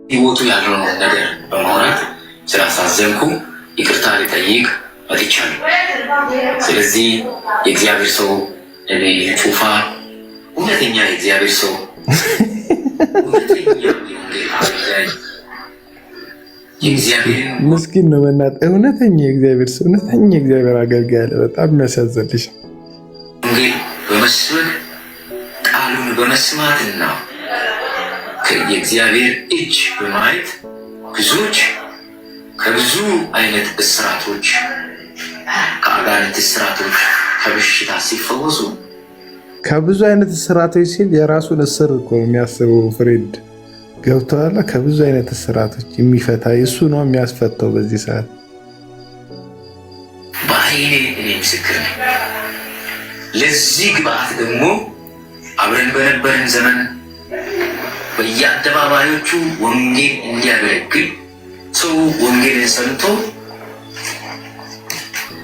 ህይወቱ ያለውን ነገር በማውራት ስላሳዘንኩ ይቅርታ ልጠይቅ መጥቻለሁ። ስለዚህ የእግዚአብሔር ሰው እኔ ጩፋ እውነተኛ የእግዚአብሔር ሰው ምስኪን ነው በእናትህ። እውነተኛ የእግዚአብሔር ሰው እውነተኛ የእግዚአብሔር አገልጋይ አለ። በጣም የሚያሳዝንልሽ ወንጌል በመስበክ ቃሉን በመስማትና የእግዚአብሔር እጅ በማየት ብዙዎች ከብዙ አይነት እስራቶች፣ ከአጋንንት እስራቶች፣ ከበሽታ ሲፈወሱ ከብዙ አይነት እስራቶች ሲል የራሱን እስር እኮ ነው የሚያስበው። ፍሬድ ገብቶሃል? ከብዙ አይነት እስራቶች የሚፈታ እሱ ነው የሚያስፈታው በዚህ ሰዓት። በአይኔ እኔ ምስክር ነኝ። ለዚህ ግብአት ደግሞ አብረን በነበርን ዘመን በየአደባባዮቹ ወንጌል እንዲያገለግል ሰው ወንጌልን ሰምቶ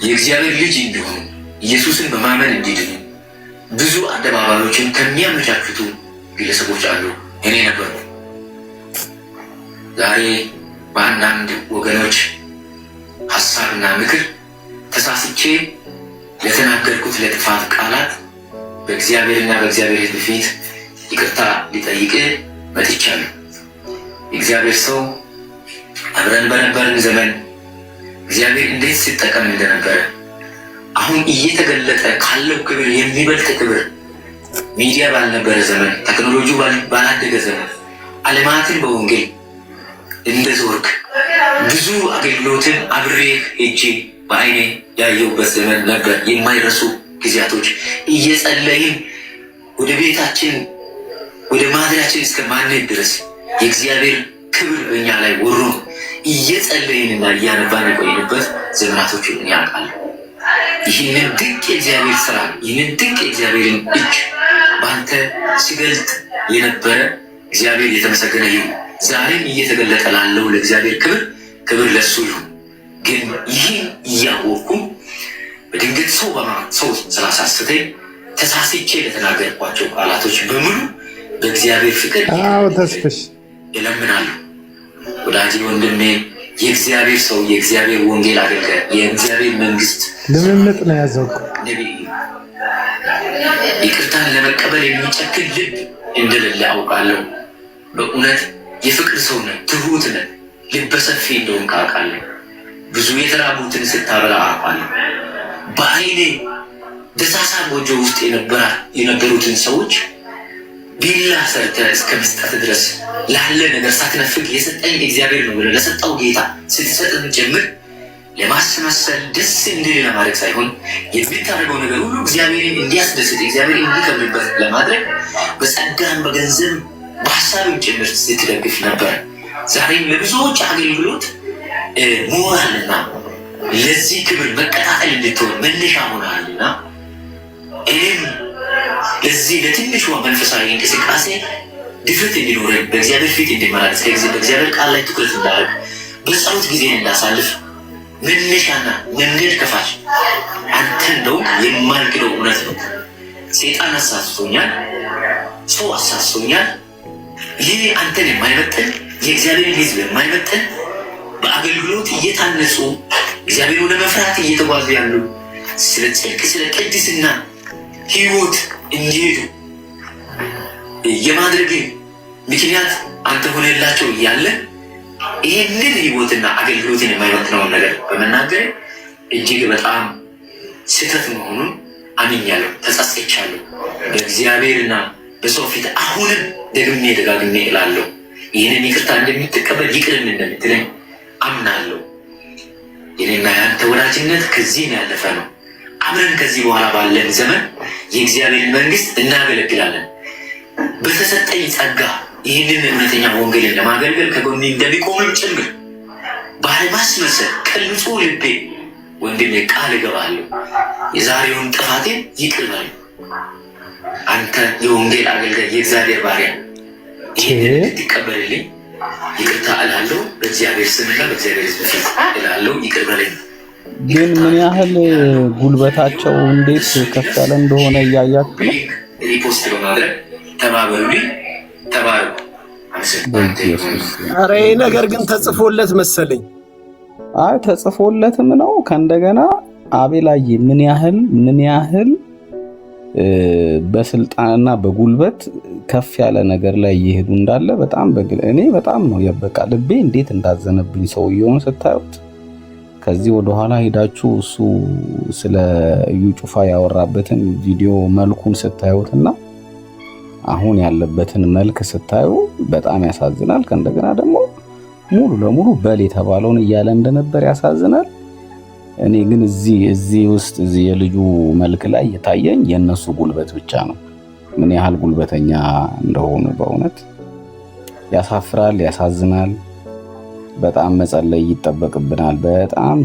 የእግዚአብሔር ልጅ እንዲሆኑ ኢየሱስን በማመን እንዲድኑ ብዙ አደባባዮችን ከሚያመቻቹቱ ግለሰቦች አሉ። እኔ ነበርኩ። ዛሬ በአንዳንድ ወገኖች ሀሳብና ምክር ተሳስቼ ለተናገርኩት ለጥፋት ቃላት በእግዚአብሔርና በእግዚአብሔር ሕዝብ ፊት ይቅርታ ሊጠይቅ መጥቻለሁ። የእግዚአብሔር ሰው አብረን በነበርን ዘመን እግዚአብሔር እንዴት ሲጠቀም እንደነበረ አሁን እየተገለጠ ካለው ክብር የሚበልጥ ክብር ሚዲያ ባልነበረ ዘመን፣ ቴክኖሎጂ ባላደገ ዘመን ዓለማትን በወንጌል እንደዞርክ ብዙ አገልግሎትን አብሬ ሄጄ በአይኔ ያየሁበት ዘመን ነበር። የማይረሱ ጊዜያቶች እየጸለይን ወደ ቤታችን ወደ ማደሪያችን እስከ ማንሄድ ድረስ የእግዚአብሔር ክብር በእኛ ላይ ወሮ እየጸለይንና እያነባን የቆይንበት ዘመናቶች ያውቃሉ። ይህንን ድንቅ የእግዚአብሔር ስራ፣ ይህንን ድንቅ የእግዚአብሔርን እጅ በአንተ ሲገልጥ የነበረ እግዚአብሔር የተመሰገነ ይሁን። ዛሬም እየተገለጠ ላለው ለእግዚአብሔር ክብር ለሱ ይሁን። ግን ይህን እያወቅኩ በድንገት ሰው ስላሳስተኝ ተሳስቼ ለተናገርኳቸው ቃላቶች በሙሉ በእግዚአብሔር ፍቅር ተስፍሽ እለምናለሁ። ወዳጅ ወንድሜ፣ የእግዚአብሔር ሰው፣ የእግዚአብሔር ወንጌል አገልጋይ፣ የእግዚአብሔር መንግስት ልምምጥ ነው ያዘው ነቢይ፣ ይቅርታን ለመቀበል የሚጨክን ልብ እንደሌለ አውቃለሁ። በእውነት የፍቅር ሰው ነህ፣ ትሁት ነህ፣ ልበሰፊ እንደሆንክ አውቃለሁ። ብዙ የተራቡትን ስታበላ አውቃለሁ። በአይኔ ደሳሳ ጎጆ ውስጥ የነበሩትን ሰዎች ቢላ ሰርተህ እስከ መስጠት ድረስ ላለ ነገር ሳትነፍግ የሰጠኝ እግዚአብሔር ነው ብለህ ለሰጠው ጌታ ስትሰጥም ጭምር ለማስመሰል ደስ እንዲል ለማድረግ ሳይሆን የምታደርገው ነገር ሁሉ እግዚአብሔርን እንዲያስደስት እግዚአብሔር እንዲከብርበት ለማድረግ በጸጋም በገንዘብ በሀሳብም ጭምር ስትደግፍ ነበር። ዛሬም ለብዙዎች አገልግሎት ሞራልና ለዚህ ክብር መቀጣጠል እንድትሆን መነሻ ሆነሃልና እኔም ለዚህ ለትንሿ መንፈሳዊ እንቅስቃሴ ድፍረት እንዲኖረኝ በእግዚአብሔር ፊት እንዲመላለስ በእግዚአብሔር ቃል ላይ ትኩረት እንዳደርግ በጸሎት ጊዜን እንዳሳልፍ መነሻና መንገድ ከፋች አንተ እንደውም የማልክደው እውነት ነው። ሴጣን አሳስቶኛል፣ ሰው አሳስቶኛል። ይህ አንተን የማይመጥን የእግዚአብሔርን ሕዝብ የማይመጥን በአገልግሎት እየታነጹ እግዚአብሔር ወደ መፍራት እየተጓዙ ያሉ ስለ ጽድቅ ስለ ቅድስና ሕይወት እንዲሄዱ የማድረግ ምክንያት አንተ ሆነላቸው እያለ ይህንን ሕይወትና አገልግሎትን የማይመጥነውን ነገር በመናገር እጅግ በጣም ስህተት መሆኑን አምኛለሁ፣ ተጸጽቻለሁ። በእግዚአብሔርና በሰው ፊት አሁንም ደግሜ ደጋግሜ እላለሁ። ይህንን ይቅርታ እንደምትቀበል ይቅርም እንደምትለኝ አምናለሁ። የኔና ያንተ ወዳጅነት ከዚህም ያለፈ ነው። አብረን ከዚህ በኋላ ባለን ዘመን የእግዚአብሔርን መንግስት እናገለግላለን። በተሰጠኝ ጸጋ ይህንን እውነተኛ ወንጌልን ለማገልገል ከጎኔ እንደሚቆምም ጭምር ባለማስመሰል ከንጹህ ልቤ ወንድሜ ቃል እገባለሁ። የዛሬውን ጥፋቴን ይቅር በለኝ። አንተ የወንጌል አገልጋይ የእግዚአብሔር ባሪያ ይህንን እንድትቀበልልኝ ይቅርታ እላለሁ። በእግዚአብሔር ስምና በእግዚአብሔር ሕዝብ ፊት እላለሁ፣ ይቅር በለኝ። ግን ምን ያህል ጉልበታቸው እንዴት ከፍ ያለ እንደሆነ እያያችሁ ነው። ሪፖስት በማድረግ ተባበሩልኝ። ተባረኩ። በኢየሱስ ኧረ ይሄ ነገር ግን ተጽፎለት መሰለኝ። አይ ተጽፎለትም ነው። ከእንደገና አቤላዬ ምን ያህል በስልጣንና በጉልበት ከፍ ያለ ነገር ላይ እየሄዱ እንዳለ በጣም እኔ በጣም ነው ያበቃ ልቤ እንዴት እንዳዘነብኝ ሰውየውን ስታዩት። ከዚህ ወደ ኋላ ሄዳችሁ እሱ ስለ እዩ ጩፋ ያወራበትን ቪዲዮ መልኩን ስታዩትና አሁን ያለበትን መልክ ስታዩ በጣም ያሳዝናል። ከእንደገና ደግሞ ሙሉ ለሙሉ በል የተባለውን እያለ እንደነበር ያሳዝናል። እኔ ግን እዚህ ውስጥ የልጁ መልክ ላይ የታየኝ የነሱ ጉልበት ብቻ ነው። ምን ያህል ጉልበተኛ እንደሆኑ በእውነት ያሳፍራል፣ ያሳዝናል። በጣም መጸለይ ይጠበቅብናል።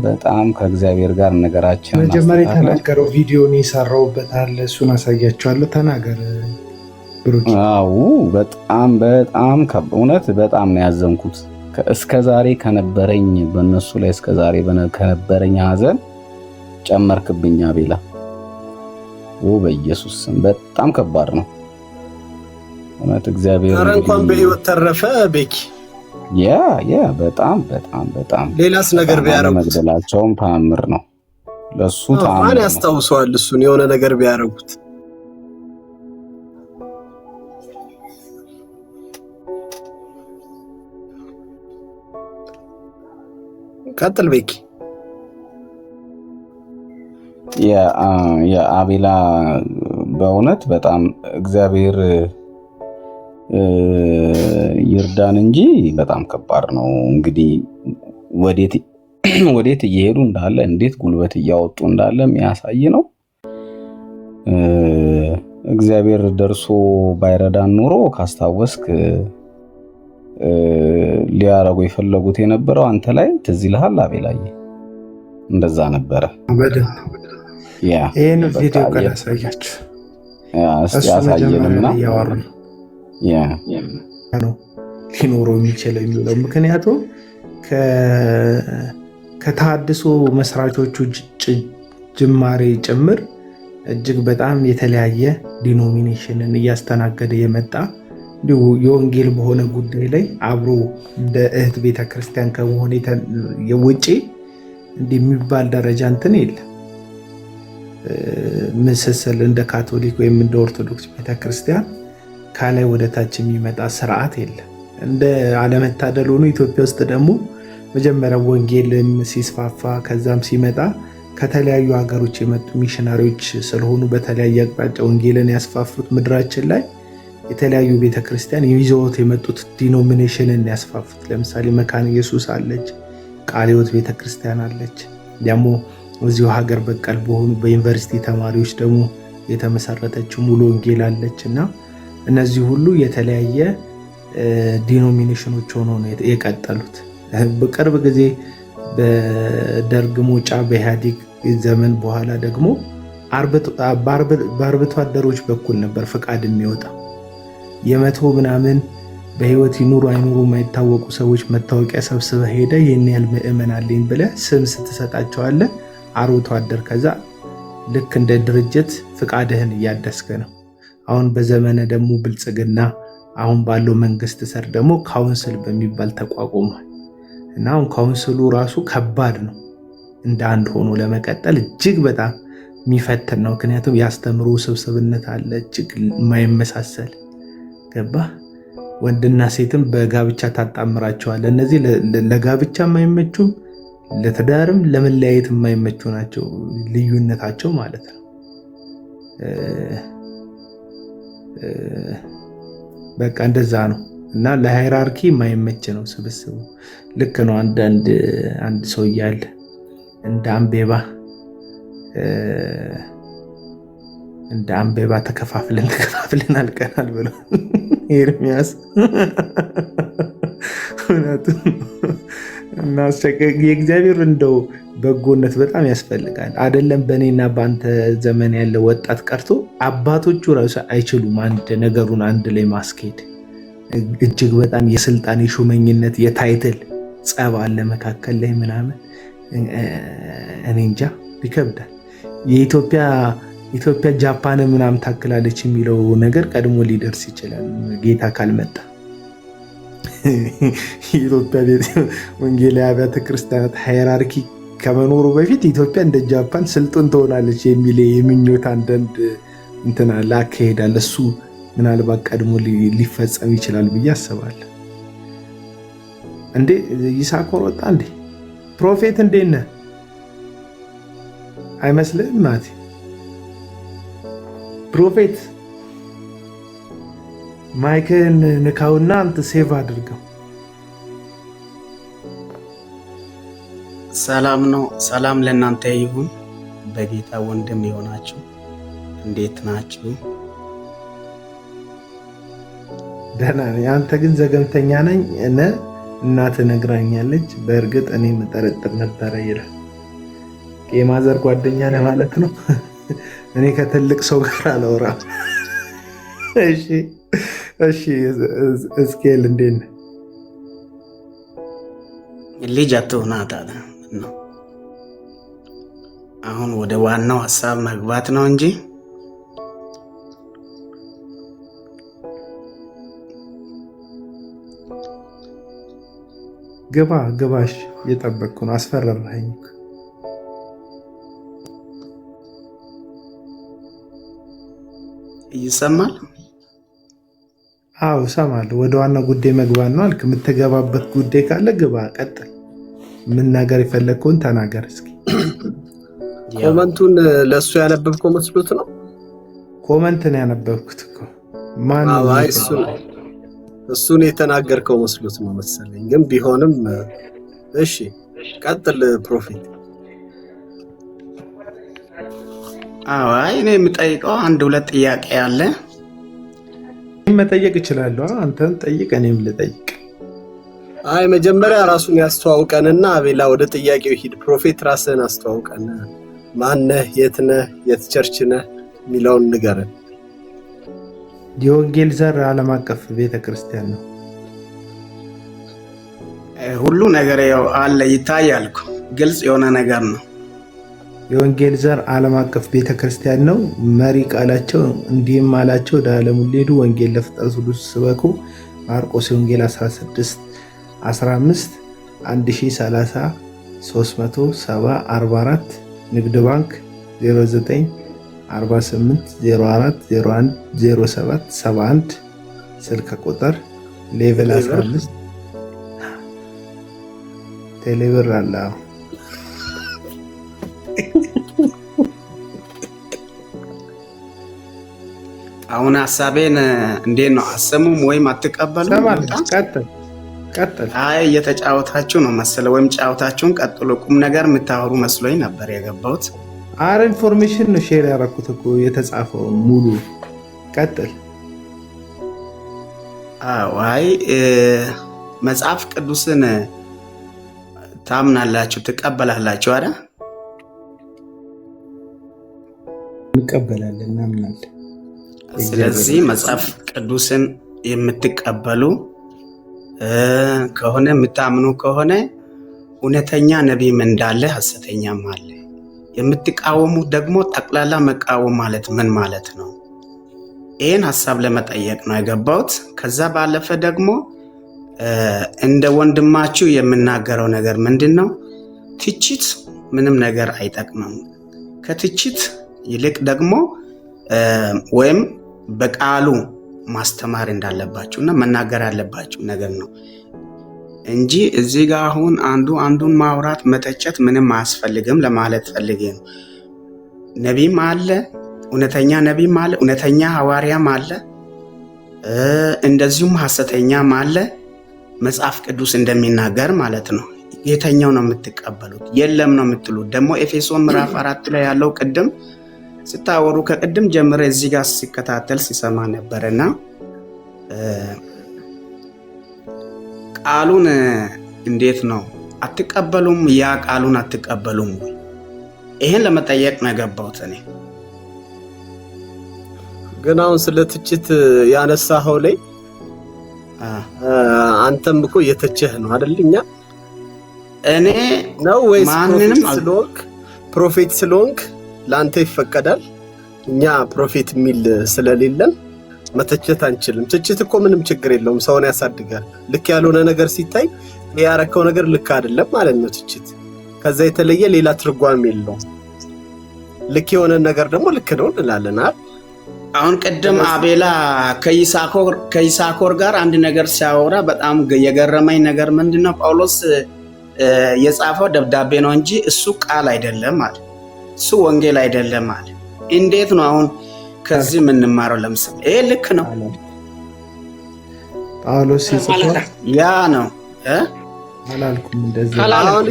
በጣም ከእግዚአብሔር ጋር ነገራችን መጀመሪያ ተናገረው። ቪዲዮን ይሰራውበታል። እሱን አሳያቸዋለሁ። ተናገር ብሩክ። አዎ በጣም እውነት በጣም ነው ያዘንኩት። እስከዛሬ ከነበረኝ በእነሱ ላይ እስከዛሬ ከነበረኝ ሐዘን ጨመርክብኝ አቤላ። በኢየሱስ ስም በጣም ከባድ ነው እውነት። እግዚአብሔር ኧረ እንኳን በህይወት ተረፈ ቤኪ። ያ በጣም ሌላስ ነገር ቢያረጉት መግደላቸውም ተአምር ነው ለሱ። ማን ያስታውሰዋል እሱን የሆነ ነገር ቢያረጉት? ቀጥል ቤኪ። የአቤላ በእውነት በጣም እግዚአብሔር ይርዳን እንጂ በጣም ከባድ ነው። እንግዲህ ወዴት እየሄዱ እንዳለ እንዴት ጉልበት እያወጡ እንዳለ የሚያሳይ ነው። እግዚአብሔር ደርሶ ባይረዳን ኖሮ ካስታወስክ ሊያረጉ የፈለጉት የነበረው አንተ ላይ ትዝ ይልሃል አቤላዬ? እንደዛ ነበረ። ይሄን ቪዲዮ ቀን አሳያችሁ። ያሳየንና ሊኖረው የሚችለው የሚለው ምክንያቱም ከተሐድሶ መስራቾቹ ጅማሬ ጭምር እጅግ በጣም የተለያየ ዲኖሚኔሽንን እያስተናገደ የመጣ እንዲሁ የወንጌል በሆነ ጉዳይ ላይ አብሮ እንደ እህት ቤተክርስቲያን ከመሆን ውጪ እንዲህ የሚባል ደረጃ እንትን የለም። ምስስል እንደ ካቶሊክ ወይም እንደ ኦርቶዶክስ ቤተክርስቲያን ከላይ ወደ ታች የሚመጣ ስርዓት የለም። እንደ አለመታደል ሆኖ ኢትዮጵያ ውስጥ ደግሞ መጀመሪያ ወንጌልን ሲስፋፋ ከዛም ሲመጣ ከተለያዩ ሀገሮች የመጡ ሚሽነሪዎች ስለሆኑ በተለያየ አቅጣጫ ወንጌልን ያስፋፉት ምድራችን ላይ የተለያዩ ቤተክርስቲያን ይዘውት የመጡት ዲኖሚኔሽንን ያስፋፉት። ለምሳሌ መካነ ኢየሱስ አለች፣ ቃለ ሕይወት ቤተክርስቲያን አለች። ደግሞ እዚሁ ሀገር በቀል በሆኑ በዩኒቨርሲቲ ተማሪዎች ደግሞ የተመሰረተችው ሙሉ ወንጌል አለች እና እነዚህ ሁሉ የተለያየ ዲኖሚኔሽኖች ሆነው ነው የቀጠሉት። በቅርብ ጊዜ በደርግ ሞጫ በኢህአዴግ ዘመን በኋላ ደግሞ በአርብቶ አደሮች በኩል ነበር ፍቃድ የሚወጣ። የመቶ ምናምን በህይወት ይኑሩ አይኑሩ የማይታወቁ ሰዎች መታወቂያ ሰብስበህ ሄደ ይህን ያህል ምእመን አለኝ ብለህ ስም ስትሰጣቸዋለህ አርብቶ አደር። ከዛ ልክ እንደ ድርጅት ፍቃድህን እያደስከ ነው። አሁን በዘመነ ደግሞ ብልጽግና አሁን ባለው መንግስት ስር ደግሞ ካውንስል በሚባል ተቋቁሟል እና አሁን ካውንስሉ ራሱ ከባድ ነው። እንደ አንድ ሆኖ ለመቀጠል እጅግ በጣም የሚፈትን ነው። ምክንያቱም ያስተምሩ ስብስብነት አለ እጅግ የማይመሳሰል ገባ። ወንድና ሴትም በጋብቻ ታጣምራቸዋል። እነዚህ ለጋብቻ የማይመቹም ለትዳርም ለመለያየት የማይመቹ ናቸው። ልዩነታቸው ማለት ነው። በቃ እንደዛ ነው እና ለሃይራርኪ የማይመች ነው ስብስቡ። ልክ ነው። አንድ ሰው እያለ እንደ አምቤባ ተከፋፍለን አልቀናል ብሎ ኤርሚያስ እና የእግዚአብሔር እንደው በጎነት በጣም ያስፈልጋል። አይደለም በእኔና በአንተ ዘመን ያለ ወጣት ቀርቶ አባቶቹ ራሱ አይችሉም አንድ ነገሩን አንድ ላይ ማስኬድ። እጅግ በጣም የስልጣን የሹመኝነት የታይትል ጸብ አለ መካከል ላይ ምናምን። እኔ እንጃ ይከብዳል። የኢትዮጵያ ጃፓን ምናምን ታክላለች የሚለው ነገር ቀድሞ ሊደርስ ይችላል ጌታ ካልመጣ። የኢትዮጵያ ወንጌላዊ አብያተ ክርስቲያናት ሃይራርኪ ከመኖሩ በፊት ኢትዮጵያ እንደ ጃፓን ስልጡን ትሆናለች የሚል የምኞት አንዳንድ እንትና ላካሄዳል። እሱ ምናልባት ቀድሞ ሊፈጸም ይችላል ብዬ አስባለሁ። እንዴ ይሳኮር ወጣ እንዴ? ፕሮፌት እንዴት ነህ? አይመስልህም ማቲ? ፕሮፌት ማይክን ንካውና አንተ ሴቭ አድርገው። ሰላም ነው። ሰላም ለእናንተ ይሁን። በጌታ ወንድም የሆናችሁ እንዴት ናችሁ? ደህና ነኝ። አንተ ግን ዘገምተኛ ነኝ እነ እናትህ ነግራኛለች። በእርግጥ እኔ መጠረጥር ነበረ ይላል። የማዘር ጓደኛ ነህ ማለት ነው። እኔ ከትልቅ ሰው ጋር አላወራም። እሺ እስኬል እንዴት ነህ? ልጅ አትሆናት አለ ነው። አሁን ወደ ዋናው ሀሳብ መግባት ነው እንጂ ግባሽ እየጠበቅኩ ነው። አስፈራራኸኝ። ይሰማል? አዎ እሰማለሁ። ወደ ዋናው ጉዳይ መግባት ነው አልክ። የምትገባበት ጉዳይ ካለ ግባ፣ ቀጥል። ምን ነገር የፈለግከውን ተናገር እስኪ። ኮመንቱን ለእሱ ያነበብከው መስሎት ነው? ኮመንት ነው ያነበብኩት እኮ። ማን እሱን የተናገርከው መስሎት ነው መሰለኝ። ግን ቢሆንም እሺ ቀጥል ፕሮፌት። አይ እኔ የምጠይቀው አንድ ሁለት ጥያቄ አለ። መጠየቅ እችላለሁ። አንተን ጠይቅ፣ እኔም ልጠይቅ። አይ መጀመሪያ ራሱን ያስተዋውቀንና አቤላ ወደ ጥያቄው ሂድ። ፕሮፌት ራስህን አስተዋውቀን። ማነህ? የት ነህ? የት ቸርች ነህ? የሚለውን ንገረን። የወንጌል ዘር ዓለም አቀፍ ቤተክርስቲያን ነው። ሁሉ ነገር ያው አለ ይታያል እኮ ግልጽ የሆነ ነገር ነው። የወንጌል ዘር ዓለም አቀፍ ቤተክርስቲያን ነው። መሪ ቃላቸው እንዲህም አላቸው፣ ወደ ዓለም ሁሉ ሂዱ፣ ወንጌል ለፍጥረት ሁሉ ስበኩ። ማርቆስ ወንጌል 16:15 1030 370 44 ንግድ ባንክ 09 48 04 01 07 71 ስልክ ቁጥር ሌቭል 15 ቴሌብር አለ። አሁን ሐሳቤን እንዴት ነው? አሰሙም ወይም አትቀበሉም? ቀጥል። አይ እየተጫወታችሁ ነው መሰለ፣ ወይም ጫወታችሁን ቀጥሉ። ቁም ነገር የምታወሩ መስሎኝ ነበር የገባሁት። አረ ኢንፎርሜሽን ነው ሼር ያደረኩት እኮ የተጻፈው ሙሉ። ቀጥል። አይ መጽሐፍ ቅዱስን ታምናላችሁ ትቀበላላችሁ አይደል? እንቀበላለን፣ እናምናለን። ስለዚህ መጽሐፍ ቅዱስን የምትቀበሉ ከሆነ የምታምኑ ከሆነ እውነተኛ ነቢይም እንዳለ ሐሰተኛም አለ። የምትቃወሙ ደግሞ ጠቅላላ መቃወም ማለት ምን ማለት ነው? ይህን ሐሳብ ለመጠየቅ ነው የገባሁት። ከዛ ባለፈ ደግሞ እንደ ወንድማችሁ የምናገረው ነገር ምንድን ነው? ትችት ምንም ነገር አይጠቅምም። ከትችት ይልቅ ደግሞ ወይም በቃሉ ማስተማር እንዳለባችሁ እና መናገር ያለባችሁ ነገር ነው እንጂ እዚህ ጋር አሁን አንዱን ማውራት መተቸት ምንም አያስፈልግም ለማለት ፈልጌ ነው። ነቢይም አለ፣ እውነተኛ ነቢይም አለ፣ እውነተኛ ሐዋርያም አለ፣ እንደዚሁም ሐሰተኛም አለ። መጽሐፍ ቅዱስ እንደሚናገር ማለት ነው። የተኛው ነው የምትቀበሉት? የለም ነው የምትሉት? ደግሞ ኤፌሶን ምዕራፍ 4 ላይ ያለው ቅድም ስታወሩ ከቅድም ጀምረ እዚህ ጋር ሲከታተል ሲሰማ ነበርና ቃሉን እንዴት ነው አትቀበሉም? ያ ቃሉን አትቀበሉም? ይሄን ለመጠየቅ ነው የገባሁት እኔ። ግን አሁን ስለ ትችት ያነሳኸው ላይ አንተም እኮ የተቸህ ነው አይደልኛ? እኔ ነው ወይስ ፕሮፌት ስለሆንክ ለአንተ ይፈቀዳል? እኛ ፕሮፌት የሚል ስለሌለን መተቸት አንችልም። ትችት እኮ ምንም ችግር የለውም፣ ሰውን ያሳድጋል። ልክ ያልሆነ ነገር ሲታይ ያረከው ነገር ልክ አይደለም ማለት ነው ትችት። ከዛ የተለየ ሌላ ትርጓሜ የለውም። ልክ የሆነ ነገር ደግሞ ልክ ነው እንላለን አይደል? አሁን ቅድም አቤላ ከይሳኮር ጋር አንድ ነገር ሲያወራ በጣም የገረመኝ ነገር ምንድነው? ጳውሎስ የጻፈው ደብዳቤ ነው እንጂ እሱ ቃል አይደለም አለ። እሱ ወንጌል አይደለም አለ። እንዴት ነው አሁን ከዚህ የምንማረው? ለምሳሌ ይሄ ልክ ነው ጳውሎስ ሲጽፈው ያ ነው አላልኩም እንደዚህ። አሁን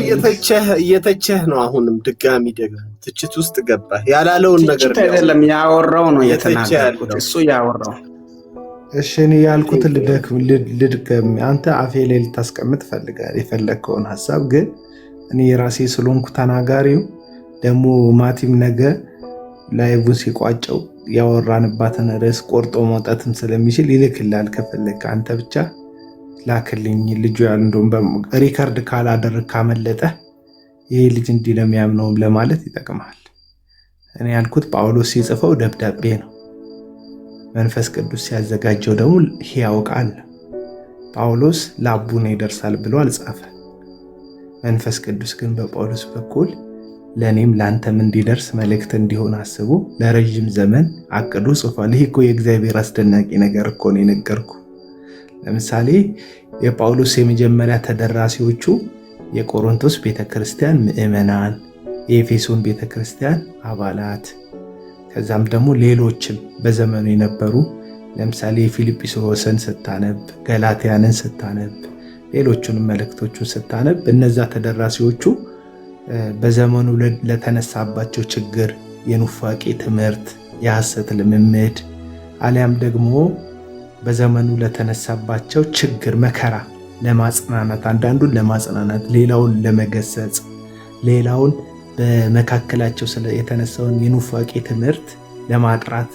እየተቸህ ነው። አሁንም ድጋሚ ደግሞ ትችት ውስጥ ገባ። ያላለውን ነገር አይደለም ያወራው ነው የተናገረው እሱ ያወራው። እሺ እኔ ያልኩት ልድገም። አንተ አፌ ላይ ልታስቀምጥ ፈልጋለህ የፈለግከውን ሐሳብ፣ ግን እኔ የራሴ ስለሆንኩ ተናጋሪው ደግሞ ማቲም ነገ ላይቡን ሲቋጨው ያወራንባትን ርዕስ ቆርጦ መውጣትም ስለሚችል ይልክልሃል። ከፈለግህ አንተ ብቻ ላክልኝ። ልጁ ያሉ እንደውም ሪከርድ ካላደረግ ካመለጠ ይሄ ልጅ እንዲህ ለሚያምነውም ለማለት ይጠቅማል። እኔ ያልኩት ጳውሎስ ሲጽፈው ደብዳቤ ነው። መንፈስ ቅዱስ ሲያዘጋጀው ደግሞ ሕያው ቃል ነው። ጳውሎስ ለአቡነ ይደርሳል ብሎ አልጻፈ። መንፈስ ቅዱስ ግን በጳውሎስ በኩል ለእኔም ለአንተም እንዲደርስ መልእክት እንዲሆን አስቡ ለረዥም ዘመን አቅዶ ጽፏል። ይህ እኮ የእግዚአብሔር አስደናቂ ነገር እኮ ነው የነገርኩ። ለምሳሌ የጳውሎስ የመጀመሪያ ተደራሲዎቹ የቆሮንቶስ ቤተክርስቲያን ምዕመናን፣ የኤፌሶን ቤተክርስቲያን አባላት፣ ከዛም ደግሞ ሌሎችም በዘመኑ የነበሩ ለምሳሌ የፊልጵስዩስን ስታነብ፣ ገላትያንን ስታነብ፣ ሌሎቹንም መልእክቶቹን ስታነብ እነዛ ተደራሲዎቹ በዘመኑ ለተነሳባቸው ችግር፣ የኑፋቄ ትምህርት፣ የሐሰት ልምምድ አሊያም ደግሞ በዘመኑ ለተነሳባቸው ችግር መከራ ለማጽናናት፣ አንዳንዱን ለማጽናናት፣ ሌላውን ለመገሰጽ፣ ሌላውን በመካከላቸው የተነሳውን የኑፋቄ ትምህርት ለማጥራት፣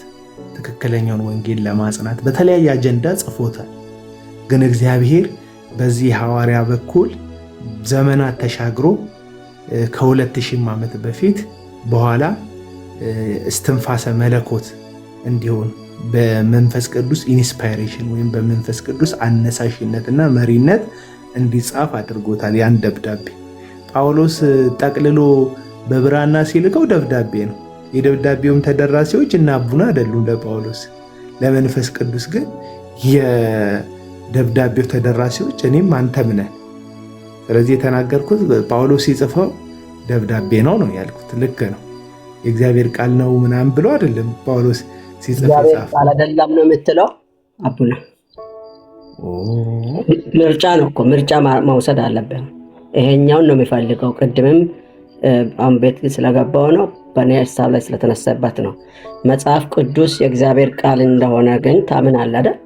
ትክክለኛውን ወንጌል ለማጽናት በተለያየ አጀንዳ ጽፎታል። ግን እግዚአብሔር በዚህ ሐዋርያ በኩል ዘመናት ተሻግሮ ከ2000 ዓመት በፊት በኋላ እስትንፋሰ መለኮት እንዲሆን በመንፈስ ቅዱስ ኢንስፓይሬሽን ወይም በመንፈስ ቅዱስ አነሳሽነትና መሪነት እንዲጻፍ አድርጎታል። ያን ደብዳቤ ጳውሎስ ጠቅልሎ በብራና ሲልከው ደብዳቤ ነው። የደብዳቤውም ተደራሲዎች እና አቡነ አይደሉም ለጳውሎስ። ለመንፈስ ቅዱስ ግን የደብዳቤው ተደራሲዎች እኔም አንተም ነን። ስለዚህ የተናገርኩት ጳውሎስ ሲጽፈው ደብዳቤ ነው ያልኩት። ልክ ነው። የእግዚአብሔር ቃል ነው ምናምን ብሎ አይደለም ጳውሎስ ሲጽፍ ቃል አይደለም ነው የምትለው አቡነ። ምርጫ ነው እኮ ምርጫ መውሰድ አለብን። ይሄኛውን ነው የሚፈልገው። ቅድምም አንቤት ስለገባው ነው በእኔ ሀሳብ ላይ ስለተነሳበት ነው። መጽሐፍ ቅዱስ የእግዚአብሔር ቃል እንደሆነ ግን ታምናለህ አይደል?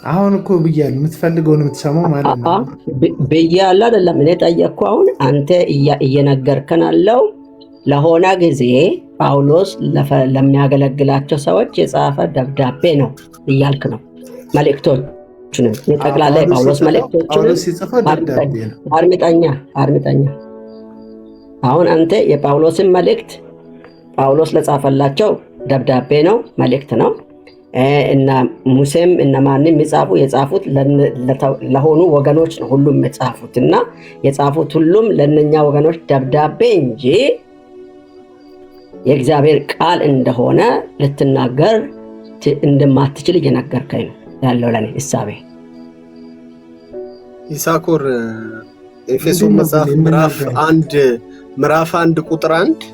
አሁን እኮ ብያለሁ። የምትፈልገውን የምትሰማው ማለት ነው ብያለሁ አይደለም? እኔ ጠየቅኩ። አሁን አንተ እየነገርከን አለው ለሆነ ጊዜ ጳውሎስ ለሚያገለግላቸው ሰዎች የጻፈ ደብዳቤ ነው እያልክ ነው። መልእክቶቹንም የጠቅላላ ጳውሎስ መልእክቶቹንም አርምጠኛ። አሁን አንተ የጳውሎስን መልእክት ጳውሎስ ለጻፈላቸው ደብዳቤ ነው፣ መልእክት ነው እና ሙሴም እና ማንም የጻፉት ለሆኑ ወገኖች ነው ሁሉም የጻፉት እና የጻፉት ሁሉም ለነኛ ወገኖች ደብዳቤ እንጂ የእግዚአብሔር ቃል እንደሆነ ልትናገር እንደማትችል እየነገርከኝ ነው ያለው ለኔ እሳቤ። ይሳኮር ኤፌሶን መጽሐፍ ምዕራፍ 1 ቁጥር 1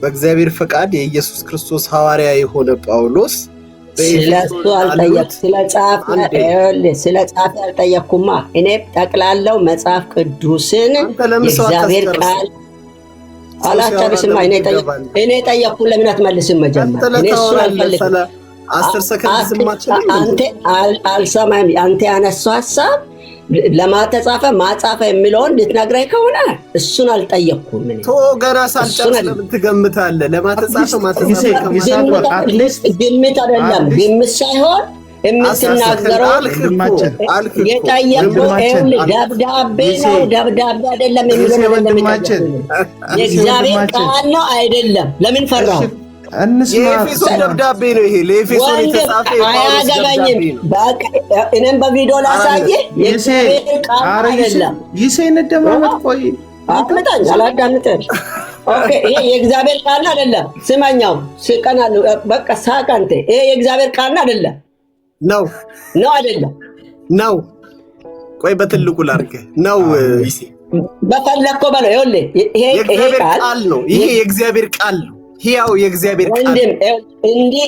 በእግዚአብሔር ፈቃድ የኢየሱስ ክርስቶስ ሐዋርያ የሆነ ጳውሎስ ስለሱ ስለ ጻፈ አልጠየቅኩማ። እኔ ጠቅላላው መጽሐፍ ቅዱስን የእግዚአብሔር ቃል አላጨርስማ። እኔ ጠየቅኩ። ለምን አትመልስም? መጀመር እኔ እሱ አልፈልግም። 10 ሰከንድ ዝማችን አንተ አልሰማም። አንተ ያነሳው ሐሳብ ለማተጻፈ ማጻፈ የሚለውን ልትነግረኝ ከሆነ እሱን አልጠየቅኩም። ምን ገና ሳልጨርስ ለምን ትገምታለህ? ለማተጻፈ ግምት አይደለም፣ ግምት ሳይሆን የምትናገረው የጠየቀው ደብዳቤ ነው። ደብዳቤ አይደለም የሚለው የእግዚአብሔር ቃል ነው አይደለም። ለምን ፈራሁ? የኤፌሶን ደብዳቤ ነው ይሄ። ለኤፌሶን የተጻፈ የጳውሎስ ደብዳቤ ነው። በቃ እኔም በቪዲዮ ላሳየህ። የእግዚአብሔር ቃል አይደለም። ይሴን እንደማመጥ ቆይ አትመጣኝ፣ አላዳምጥም። ኦኬ፣ ይሄ የእግዚአብሔር ቃል አይደለም። ስማኛው ስቀናሉ በቃ ሳቃንተ ይሄ የእግዚአብሔር ቃል አይደለም። ነው አይደለም ነው። ቆይ በትልቁ ላድርግህ ነው። ይሴ በፈለከው በለው። ይኸውልህ ይሄ ቃል ነው። ይሄ የእግዚአብሔር ቃል ነው። ሕያው የእግዚአብሔር ቃል ወንድም እንዲህ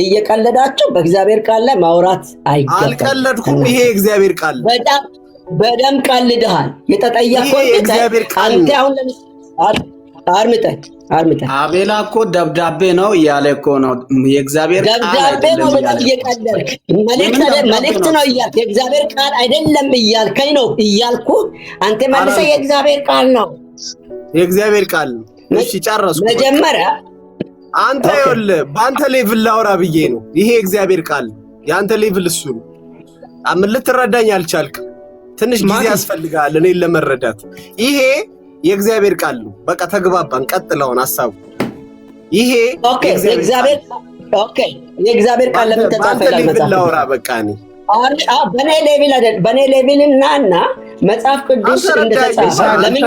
እየቀለዳችሁ በእግዚአብሔር ቃል ላይ ማውራት አይገባም። አልቀለድኩም። ይሄ የእግዚአብሔር ቃል ነው። በደም ቀልድሃል። የተጠየቀው የእግዚአብሔር ቃል አንተ አሁን አርምጠኝ አቤላ እኮ ደብዳቤ ነው እያለ እኮ ነው። የእግዚአብሔር ቃል ደብዳቤ ነው ብለህ እየቀለድክ መልእክት ነው እያልክ የእግዚአብሔር ቃል አይደለም እያልከኝ ነው እያልኩ አንተ መልሰህ የእግዚአብሔር ቃል ነው የእግዚአብሔር ቃል ነው። እሺ ጨረስኩ። መጀመሪያ አንተ ይኸውልህ በአንተ ሌቭል ላውራ ብዬ ነው። ይሄ የእግዚአብሔር ቃል ነው። የአንተ ሌቭል እሱ ነው። ምን ልትረዳኝ አልቻልክም። ትንሽ ጊዜ ያስፈልጋል እኔን ለመረዳት። ይሄ የእግዚአብሔር ቃል ነው። በቃ ተግባባን። ቀጥለውን ሐሳቡ ይሄ የእግዚአብሔር ቃል ለምን ተጻፈ ይላል መጽሐፍ? ላውራ በቃ እኔ በኔ ሌቭል አይደል፣ በኔ ሌቭል እና መጽሐፍ ቅዱስ እንደተጻፈ ለምን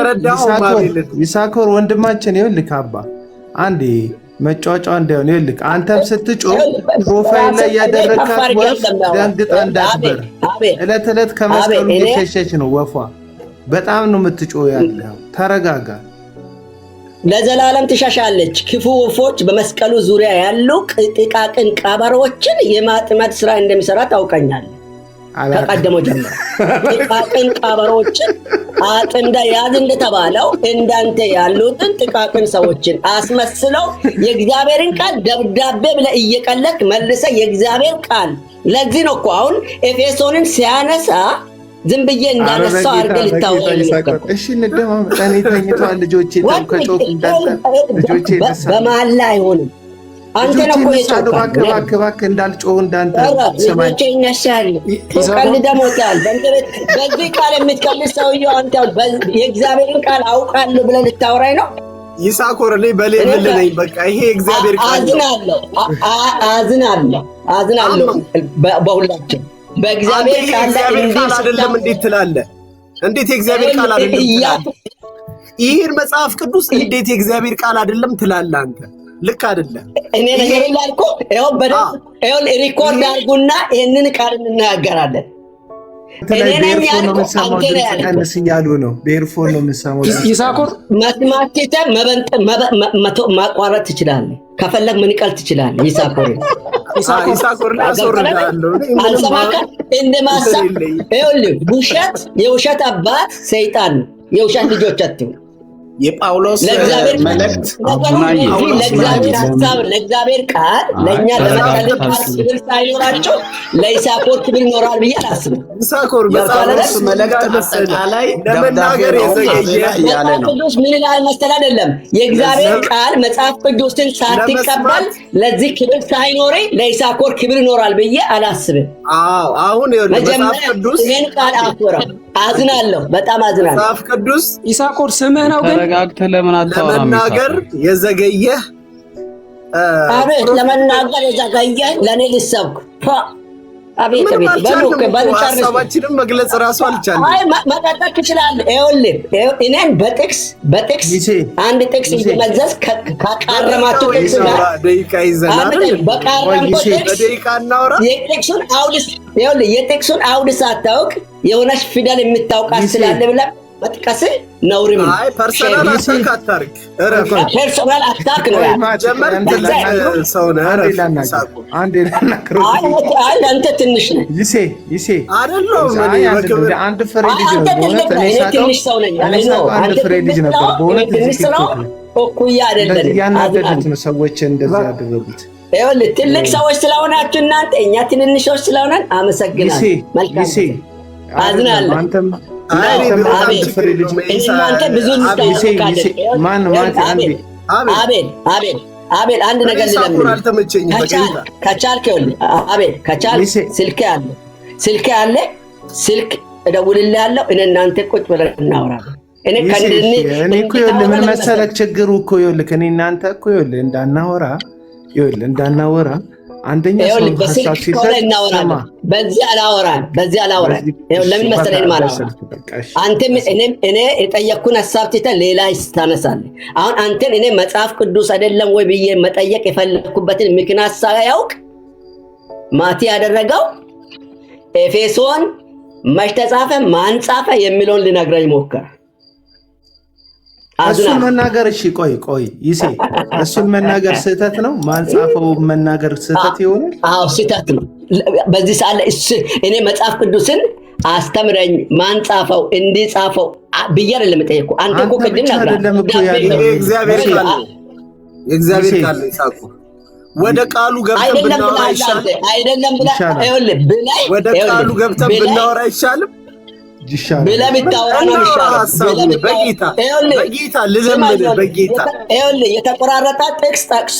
ይሳኮር ወንድማችን ይኸውልህ አባ አንዴ መጫወጫ እንዳይሆን ይኸውልህ አንተም ስትጮህ ፕሮፋይል ላይ ያደረካት ወፍ ደንግጣ እንዳትበር ዕለት ዕለት ከመስቀሉ እየሸሸች ነው ወፏ። በጣም ነው የምትጮህ ያለው። ተረጋጋ። ለዘላለም ትሻሻለች። ክፉ ወፎች በመስቀሉ ዙሪያ ያሉ ጥቃቅን ቀበሮችን የማጥመድ ስራ እንደሚሰራ ታውቀኛለህ። ከቀደመው ጀምሮ ጥቃቅን ቀበሮችን አጥምዳ ያዝ እንደተባለው እንዳንተ ያሉትን ጥቃቅን ሰዎችን አስመስለው የእግዚአብሔርን ቃል ደብዳቤ ብለህ እየቀለድክ መልሰህ የእግዚአብሔር ቃል። ለዚህ ነው እኮ አሁን ኤፌሶንን ሲያነሳ ዝም ብዬ እንዳነሳው አድርገህ ልታወራኝ ነው። እሺ እንደማመጣ እኔ ተኝተዋል ልጆቼ ተንከጮክ እንዳንተ ልጆቼ በመሀል ላይ አይሆንም። አንተ ነው እኮ የጮኸው። እባክህ እንዳልጮህ እንዳንተ ሰማኝ። ልጆቼ ይነሳሉ። ቀልድ ሞታል። በዚህ ቃል የምትቀልድ ሰውዬው አንተ የእግዚአብሔርን ቃል አውቃለሁ ብለህ ልታወራኝ ነው። ይሳኮር እኔ በሌብል ነኝ። በቃ ይሄ የእግዚአብሔር ቃል አዝናለሁ በሁላችን በእግዚአብሔር ቃል አይደለም። እንዴት ትላለህ? እንዴት የእግዚአብሔር ቃል አይደለም ትላለህ? ይሄን መጽሐፍ ቅዱስ እንዴት የእግዚአብሔር ቃል አይደለም ትላለህ አንተ? ልክ አይደለም። እኔ ነገር ይላልኩ ይኸው ሪኮርድ አድርጉና ይሄንን ቃል እንናገራለን። በኤርፎን ነው የምትሰማው። ድምፅ ቀንስ እያሉ ነው። በኤርፎን ነው የምትሰማው። ይሳኮር መስማት ማቋረጥ ትችላለህ። ከፈለግ መንቀል ትችላለህ። ይሳኮር ላስወርዳለሁ። አልሰማካ እንደማሳብ ይኸውልህ፣ ውሸት የውሸት አባት ሰይጣን ነው። የውሸት ልጆች አትሁኑ። የጳውሎስ መልእክት ለእግዚአብሔር ሀሳብ ለእግዚአብሔር ቃል ለእኛ ለመቀለድ ክብር ሳይኖራቸው ለይሳኮር ክብር ይኖራል ብዬ አላስብም። ይሳኮር በጳውሎስ መልእክት አጠቃላይ ለመናገር የዘገየ ያለ ነው። ቅዱስ ምን ይላል መሰለህ? አይደለም የእግዚአብሔር ቃል መጽሐፍ ቅዱስን ሳትቀበል ለዚህ ክብር ሳይኖረኝ ለይሳኮር ክብር ይኖራል ብዬ አላስብም። አሁን መጽሐፍ ቅዱስ ይሄን ቃል አትወራም። አዝናለሁ፣ በጣም አዝናለሁ። መጽሐፍ ቅዱስ ይሳኮር ስምህ ነው ግን ተረጋግተህ ለምን አታወራም? ለመናገር የዘገየህ አቤት፣ ለመናገር የዘገየህ ለእኔ ልሰብክ አቤት ሀሳባችንም መግለጽ ራሱ አልቻለም። መቀጠል ትችላለህ። ይኸውልህ እኔን በጥቅስ አንድ ጥቅስ እየመዘዝ ካቃረማችሁ ጥቅስ ጋር ደቂቃ ይዘናል። በቃረምኩት ጥቅስ የጥቅሱን አውድ ሳታውቅ የሆነች ፊደል የምታውቃት ስላለ ብለህ መጥቀስ ነውሪም ነው። ፐርሰናል አታክ አታርግ። ፐርሰናል አታክ ነው። አንተ ትንሽ ነህ። ይሴ አይደለም አንድ ፍሬ ልጅ ነው። ትንሽ ሰው ነኝ። አንድ ፍሬ ልጅ ነበር በእውነት እኩያ አይደለም። ያናደዱት ነው ሰዎች እንደዛ ያደረጉት። ይኸውልህ ትልቅ ሰዎች ስለሆናችሁ እናንተ እኛ ትንንሾች ስለሆነን አመሰግናለሁ። መልካም አዝናለሁ። አቤል አንድ ነገር ስልክ አለ፣ ስልክ እደውልልሃለሁ። እኔ እናንተ ቁጭ ብለን እናወራለን። እኔ እኮ ይኸውልህ ምን መሰለህ ችግሩ እኮ ይኸውልህ እኔ እናንተ እኮ ይኸውልህ እንዳናወራ አንደኛ ሰው ሐሳብ ሲሰጥ በዚህ አላወራም። ለምን መሰለኝ ማለት ነው አንተም እኔ የጠየቅኩን ሐሳብ ትተህ ሌላ ታነሳለህ። አሁን አንተን እኔ መጽሐፍ ቅዱስ አይደለም ወይ ብዬ መጠየቅ የፈለኩበትን ምክንያት ሳያውቅ ማቲ ያደረገው ኤፌሶን መች ተጻፈ ማን ጻፈ የሚለውን ሊነግረኝ ሞከረ። እሱን መናገር እሺ ቆይ ይሴ እሱን መናገር ስህተት ነው። ማን ጻፈው መናገር ስህተት ይሆናል? አዎ ስህተት ነው። በዚህ ሰዓት ላይ እኔ መጽሐፍ ቅዱስን አስተምረኝ ማን ጻፈው እንዲጻፈው ብዬ አይደለም የጠየኩህ። አንተ እኮ ቅድም እግዚአብሔር ቃል ይሳቁ ወደ ቃሉ ገብተን ብናወራ አይሻልም? አይደለም ወደ ቃሉ ገብተን ብናወራ አይሻልም? ብለህ ብታወራ ነው የሚሻለው። በጌታ ልለምንህ በጌታ የተቆራረጠ ጥቅስ ጠቅሶ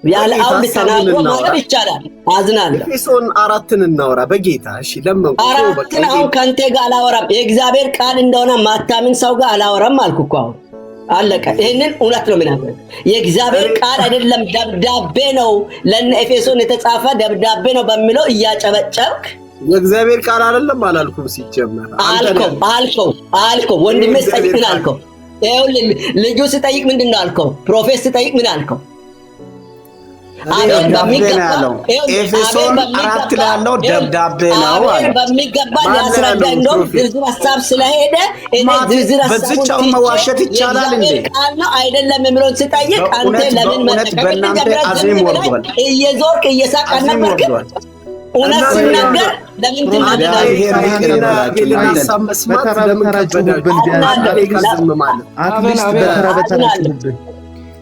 ያለ አውድ ተናግሮ ማለት ይቻላል። አዝናለሁ። ኤፌሶን 4ን እናወራ በጌታ እሺ። ለምን አሁን ከአንተ ጋር አላወራም። የእግዚአብሔር ቃል እንደሆነ ማታምን ሰው ጋር አላወራም አልኩ እኮ አሁን አለቀ። ይሄንን እውነት ነው ምናምን የእግዚአብሔር ቃል አይደለም ደብዳቤ ነው ለነ ኤፌሶን የተጻፈ ደብዳቤ ነው በሚለው እያጨበጨብክ የእግዚአብሔር ቃል አይደለም አላልኩም። ሲጀመር አልከው ወንድሜ ስጠይቅ ምን አልከው? ይኸውልህ ልጁ ስጠይቅ ምንድን ነው አልከው? ፕሮፌት ስጠይቅ ምን አልከው? ኤፌሶን 4 ላይ ያለው ደብዳቤ ነው አለ። በሚገባ ያስረዳ። እንደውም ዝርዝር ሐሳብ ስለሄደ ዝርዝር ሐሳብ በዚህኛው መዋሸት ይቻላል እንዴ? ቃል ነው አይደለም የሚለውን ስጠይቅ አንተ ለምን እየዞርክ እየሳቀህ ነበር? እውነት ሲናገር ለምን ትናገራለህ?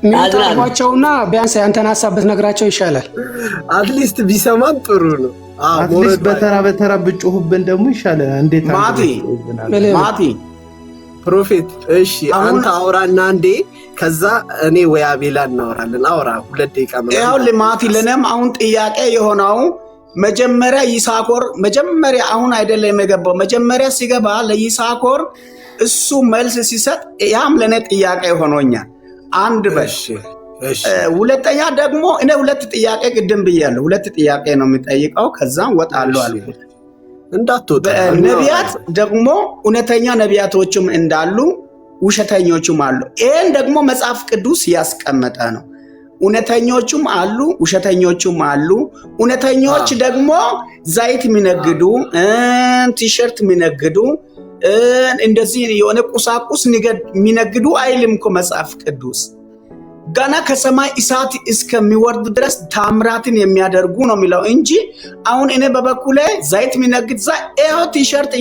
የሚታቋቸውና ቢያንስ ያንተን ሐሳብ ብትነግራቸው ይሻላል። አትሊስት ቢሰማን ጥሩ ነው። አትሊስት በተራ ብጮህብን ደግሞ ይሻላል። እንዴት ማቲ ፕሮፌት እሺ አንተ አውራና እንዴ ከዛ እኔ ወይ አቤላ እናወራለን። አውራ 2 ደቂቃ ማለት ይኸውልህ ማቲ ለነም አሁን ጥያቄ የሆነው መጀመሪያ ይሳኮር መጀመሪያ አሁን አይደለም የገባው። መጀመሪያ ሲገባ ለይሳኮር እሱ መልስ ሲሰጥ ያም ለኔ ጥያቄ ሆኖኛል። አንድ በሽ ሁለተኛ ደግሞ እኔ 2 ጥያቄ ቅድም ብያለሁ። 2 ጥያቄ ነው የሚጠይቀው ከዛም ወጣለሁ አልኩት። እንዳትወጣ ነቢያት ደግሞ እውነተኛ ነቢያቶችም እንዳሉ ውሸተኞችም አሉ። ይሄን ደግሞ መጽሐፍ ቅዱስ ያስቀመጠ ነው። እውነተኞችም አሉ ውሸተኞችም አሉ። እውነተኞች ደግሞ ዘይት የሚነግዱ ቲሸርት የሚነግዱ እንደዚህ የሆነ ቁሳቁስ የሚነግዱ አይልም እኮ መጽሐፍ ቅዱስ። ገና ከሰማይ እሳት እስከሚወርድ ድረስ ታምራትን የሚያደርጉ ነው የሚለው እንጂ አሁን እኔ በበኩሌ ዘይት የሚነግድ ይኸው ቲሸርት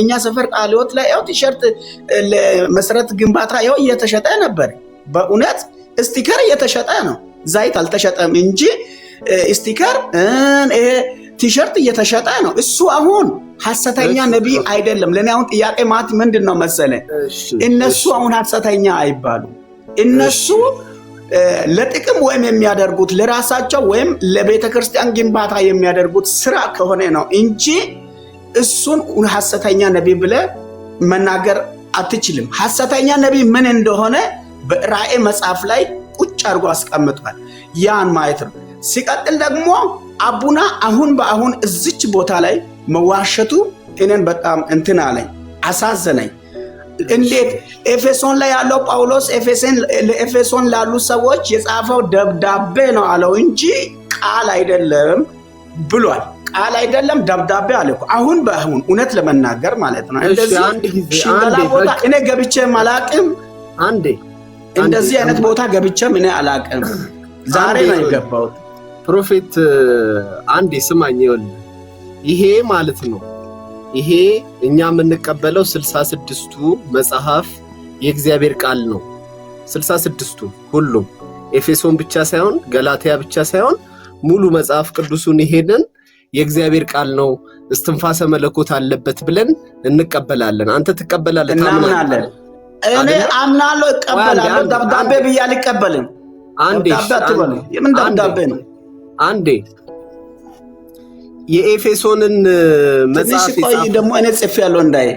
እኛ ሰፈር ቃልዮት ላይ ይኸው ቲሸርት ለመሰረት ግንባታ ይኸው እየተሸጠ ነበር። በእውነት ስቲከር እየተሸጠ ነው። ዘይት አልተሸጠም እንጂ ስቲከር ይሄ ቲሸርት እየተሸጠ ነው። እሱ አሁን ሐሰተኛ ነቢይ አይደለም። ለኔ አሁን ጥያቄ ማለት ምንድነው መሰለ? እነሱ አሁን ሐሰተኛ አይባሉ። እነሱ ለጥቅም ወይም የሚያደርጉት ለራሳቸው ወይም ለቤተክርስቲያን ግንባታ የሚያደርጉት ስራ ከሆነ ነው እንጂ እሱን ሐሰተኛ ነቢይ ብለህ መናገር አትችልም። ሐሰተኛ ነቢይ ምን እንደሆነ በራእይ መጽሐፍ ላይ ቁጭ አድርጎ አስቀምጧል። ያን ማየት ነው። ሲቀጥል ደግሞ አቡና አሁን በአሁን እዚች ቦታ ላይ መዋሸቱ እኔን በጣም እንትን አለኝ፣ አሳዘነኝ። እንዴት ኤፌሶን ላይ ያለው ጳውሎስ ለኤፌሶን ላሉ ሰዎች የጻፈው ደብዳቤ ነው አለው እንጂ ቃል አይደለም ብሏል። ቃል አይደለም ደብዳቤ አለ። አሁን በአሁን እውነት ለመናገር ማለት ነው እንደዚህ ሽንገላ ቦታ እኔ ገብቼም አላቅም። እንደዚህ አይነት ቦታ ገብቼም እኔ አላቅም። ዛሬ ነው የገባሁት። ፕሮፌት አንዴ ስማኝ። ይሄ ማለት ነው ይሄ እኛ የምንቀበለው 66ቱ መጽሐፍ የእግዚአብሔር ቃል ነው። 66ቱ ሁሉም ኤፌሶን ብቻ ሳይሆን ገላትያ ብቻ ሳይሆን ሙሉ መጽሐፍ ቅዱሱን ይሄንን የእግዚአብሔር ቃል ነው፣ እስትንፋሰ መለኮት አለበት ብለን እንቀበላለን። አንተ ትቀበላለህ? እናምናለን። እኔ አምናለሁ፣ እቀበላለሁ። ደብዳቤ ብዬ አልቀበልም። የምን ደብዳቤ ነው? አንዴ የኤፌሶንን መጽሐፍ ደግሞ እኔ ጽፌያለሁ እንዳይ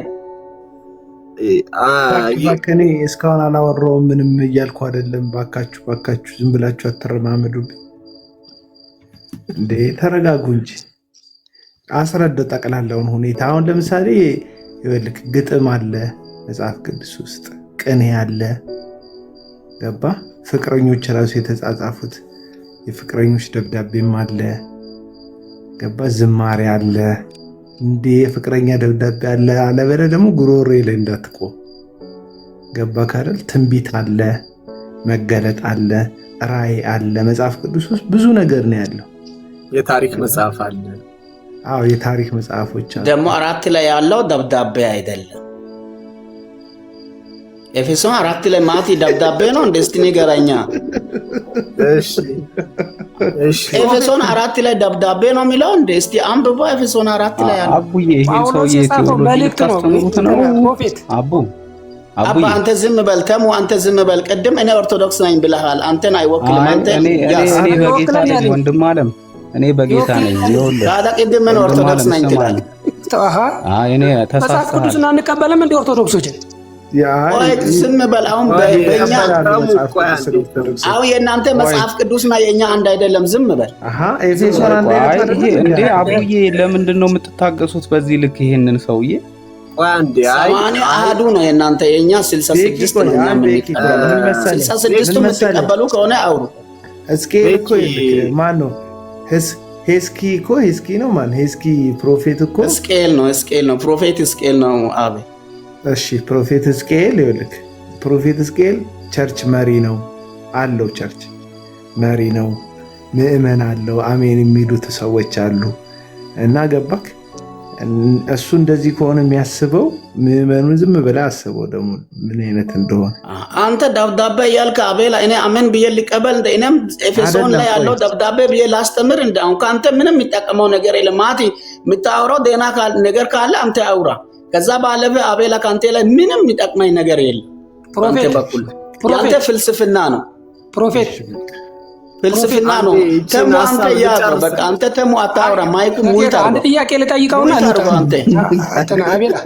እኔ እስካሁን አላወራሁም ምንም እያልኩ አይደለም። ባካችሁ ዝም ብላችሁ አትረማመዱብኝ እንዴ፣ ተረጋጉ እንጂ አስረዳው ጠቅላላውን ሁኔታ። አሁን ለምሳሌ ይኸውልህ ግጥም አለ መጽሐፍ ቅዱስ ውስጥ፣ ቅኔ አለ ገባ? ፍቅረኞች ራሱ የተጻጻፉት የፍቅረኞች ደብዳቤም አለ ገባ? ዝማሬ አለ እንዴ፣ የፍቅረኛ ደብዳቤ አለ አለበለ ደግሞ ጉሮሬ ላይ እንዳትቆም ገባ ካደል? ትንቢት አለ፣ መገለጥ አለ፣ ራእይ አለ። መጽሐፍ ቅዱስ ውስጥ ብዙ ነገር ነው ያለው። የታሪክ መጽሐፍ አለ። አዎ የታሪክ መጽሐፎች አሉ። ደግሞ 4 ላይ ያለው ደብዳቤ አይደለም። ኤፌሶን 4 ላይ ማቲ ደብዳቤ ነው እንደ እስቲ ንገረኛ። እሺ ኤፌሶን 4 ላይ ደብዳቤ ነው የሚለው እንደ እስቲ አንብቦ። ኤፌሶን 4 ላይ ያለው አቡዬ ይሄን ሰውዬ ቴዎሎጂ ታስተምሩት ነው አቡ አባ አንተ ዝም በል ተሙ፣ አንተ ዝም በል። ቅድም እኔ ኦርቶዶክስ ነኝ ብለሃል። አንተን አይወክልም። አንተ እኔ በጌታ ነኝ ወንድም አለም፣ እኔ በጌታ ነኝ። ይኸውልህ ታዲያ ቅድም ምን ኦርቶዶክስ ነኝ ትላለህ? እኔ መጽሐፍ ቅዱስን አንቀበልም እንደ ኦርቶዶክሶች? ዝም በል። አሁን በእኛ አሁን የእናንተ መጽሐፍ ቅዱስና የእኛ አንድ አይደለም። ዝም በል። እንዴ አቡዬ ለምንድን ነው የምትታገሱት በዚህ ልክ ይሄንን ሰውዬ? 80 አሃዱ ነው የእናንተ፣ የእኛ 66 ነው። 66 የምትቀበሉ ከሆነ አውሩ። እስኪ እኮ ማን ነው ሄስኪ ነው ማን? ሄስኪ ፕሮፌት እኮ እስቄል ነው ፕሮፌት እስቄል ነው። አቤ እሺ ፕሮፌት እስቄል ይኸውልህ፣ ፕሮፌት እስቄል ቸርች መሪ ነው አለው። ቸርች መሪ ነው፣ ምእመን አለው፣ አሜን የሚሉት ሰዎች አሉ። እና ገባክ? እሱ እንደዚህ ከሆነ የሚያስበው ምእመኑን ዝም ብለህ አስበው ደግሞ ምን አይነት እንደሆነ። አንተ ደብዳቤ እያልክ አቤላ እኔ አሜን ብዬ ሊቀበል እንደ እኔም ኤፌሶን ላይ ያለው ደብዳቤ ብዬ ላስተምር እንደ አሁን ከአንተ ምንም የሚጠቀመው ነገር የለም። ማቲ የምታወራው ደህና ነገር ካለ አንተ አውራ። ከዛ ባለፈ አቤላ ከአንተ ላይ ምንም የሚጠቅመኝ ነገር የለም። አንተ በኩል ያንተ ፍልስፍና ነው። ፕሮፌት ፍልስፍና ነው። ተሙ አንተ ያው በቃ አንተ ተሙ አታውራ። ማይኩ ሙይታ አንድ ጥያቄ ልጠይቀውና አንተ አቤላ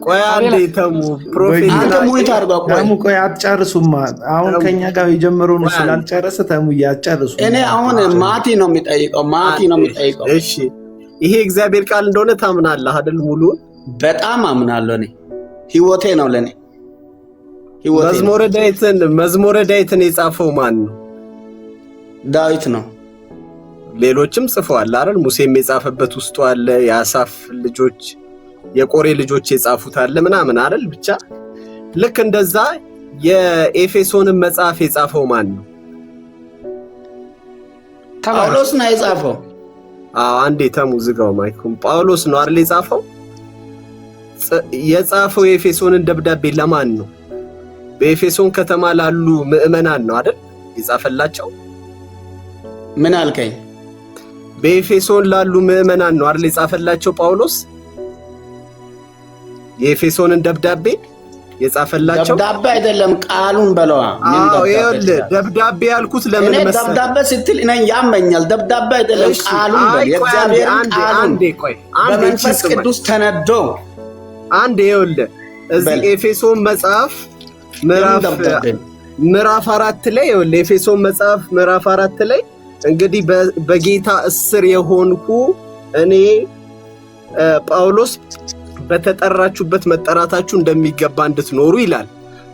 ቆይ አንዴ ተሙ ፕሮፌት አንተ ሙይታ አድርገው። ተሙ ቆይ አትጨርሱማ። አሁን ከኛ ጋር የጀመረው ነው ስላልጨረሰ ተሙ ያጨርሱ። እኔ አሁን ማቲ ነው የሚጠይቀው። እሺ ይሄ እግዚአብሔር ቃል እንደሆነ ታምናለህ አይደል? ሙሉን በጣም አምናለሁ። እኔ ህይወቴ ነው ለኔ ህይወቴ። መዝሙረ ዳዊትን የጻፈው ማን ነው? ዳዊት ነው። ሌሎችም ጽፈዋል አይደል? ሙሴም የጻፈበት ውስጡ አለ። የአሳፍ ልጆች የቆሬ ልጆች የጻፉት አለ ምናምን አይደል? ብቻ ልክ እንደዛ የኤፌሶንን መጽሐፍ የጻፈው ማን ነው? ጳውሎስ ነው የጻፈው። አንዴ ተሙ ዝጋው ማይኩም። ጳውሎስ ነው አይደል የጻፈው? የጻፈው የኤፌሶንን ደብዳቤ ለማን ነው? በኤፌሶን ከተማ ላሉ ምዕመናን ነው አይደል የጻፈላቸው? ምን አልከኝ? በኤፌሶን ላሉ ምዕመናን ነው አይደል የጻፈላቸው ጳውሎስ? የኤፌሶንን ደብዳቤ የጻፈላቸው ደብዳቤ አይደለም ቃሉን በለዋ። ደብዳቤ ያልኩት ለምን መሰለህ? ደብዳቤ ስትል እኔ ያመኛል። ደብዳቤ አይደለም ቃሉን በል። የእግዚአብሔር ቃል አንዴ በመንፈስ ቅዱስ ተነዶ አንዴ ይኸውልህ እዚህ ኤፌሶን መጽሐፍ ምዕራፍ 4 ላይ ይኸውልህ ኤፌሶን መጽሐፍ ምዕራፍ 4 ላይ እንግዲህ በጌታ እስር የሆንኩ እኔ ጳውሎስ በተጠራችሁበት መጠራታችሁ እንደሚገባ እንድትኖሩ ይላል።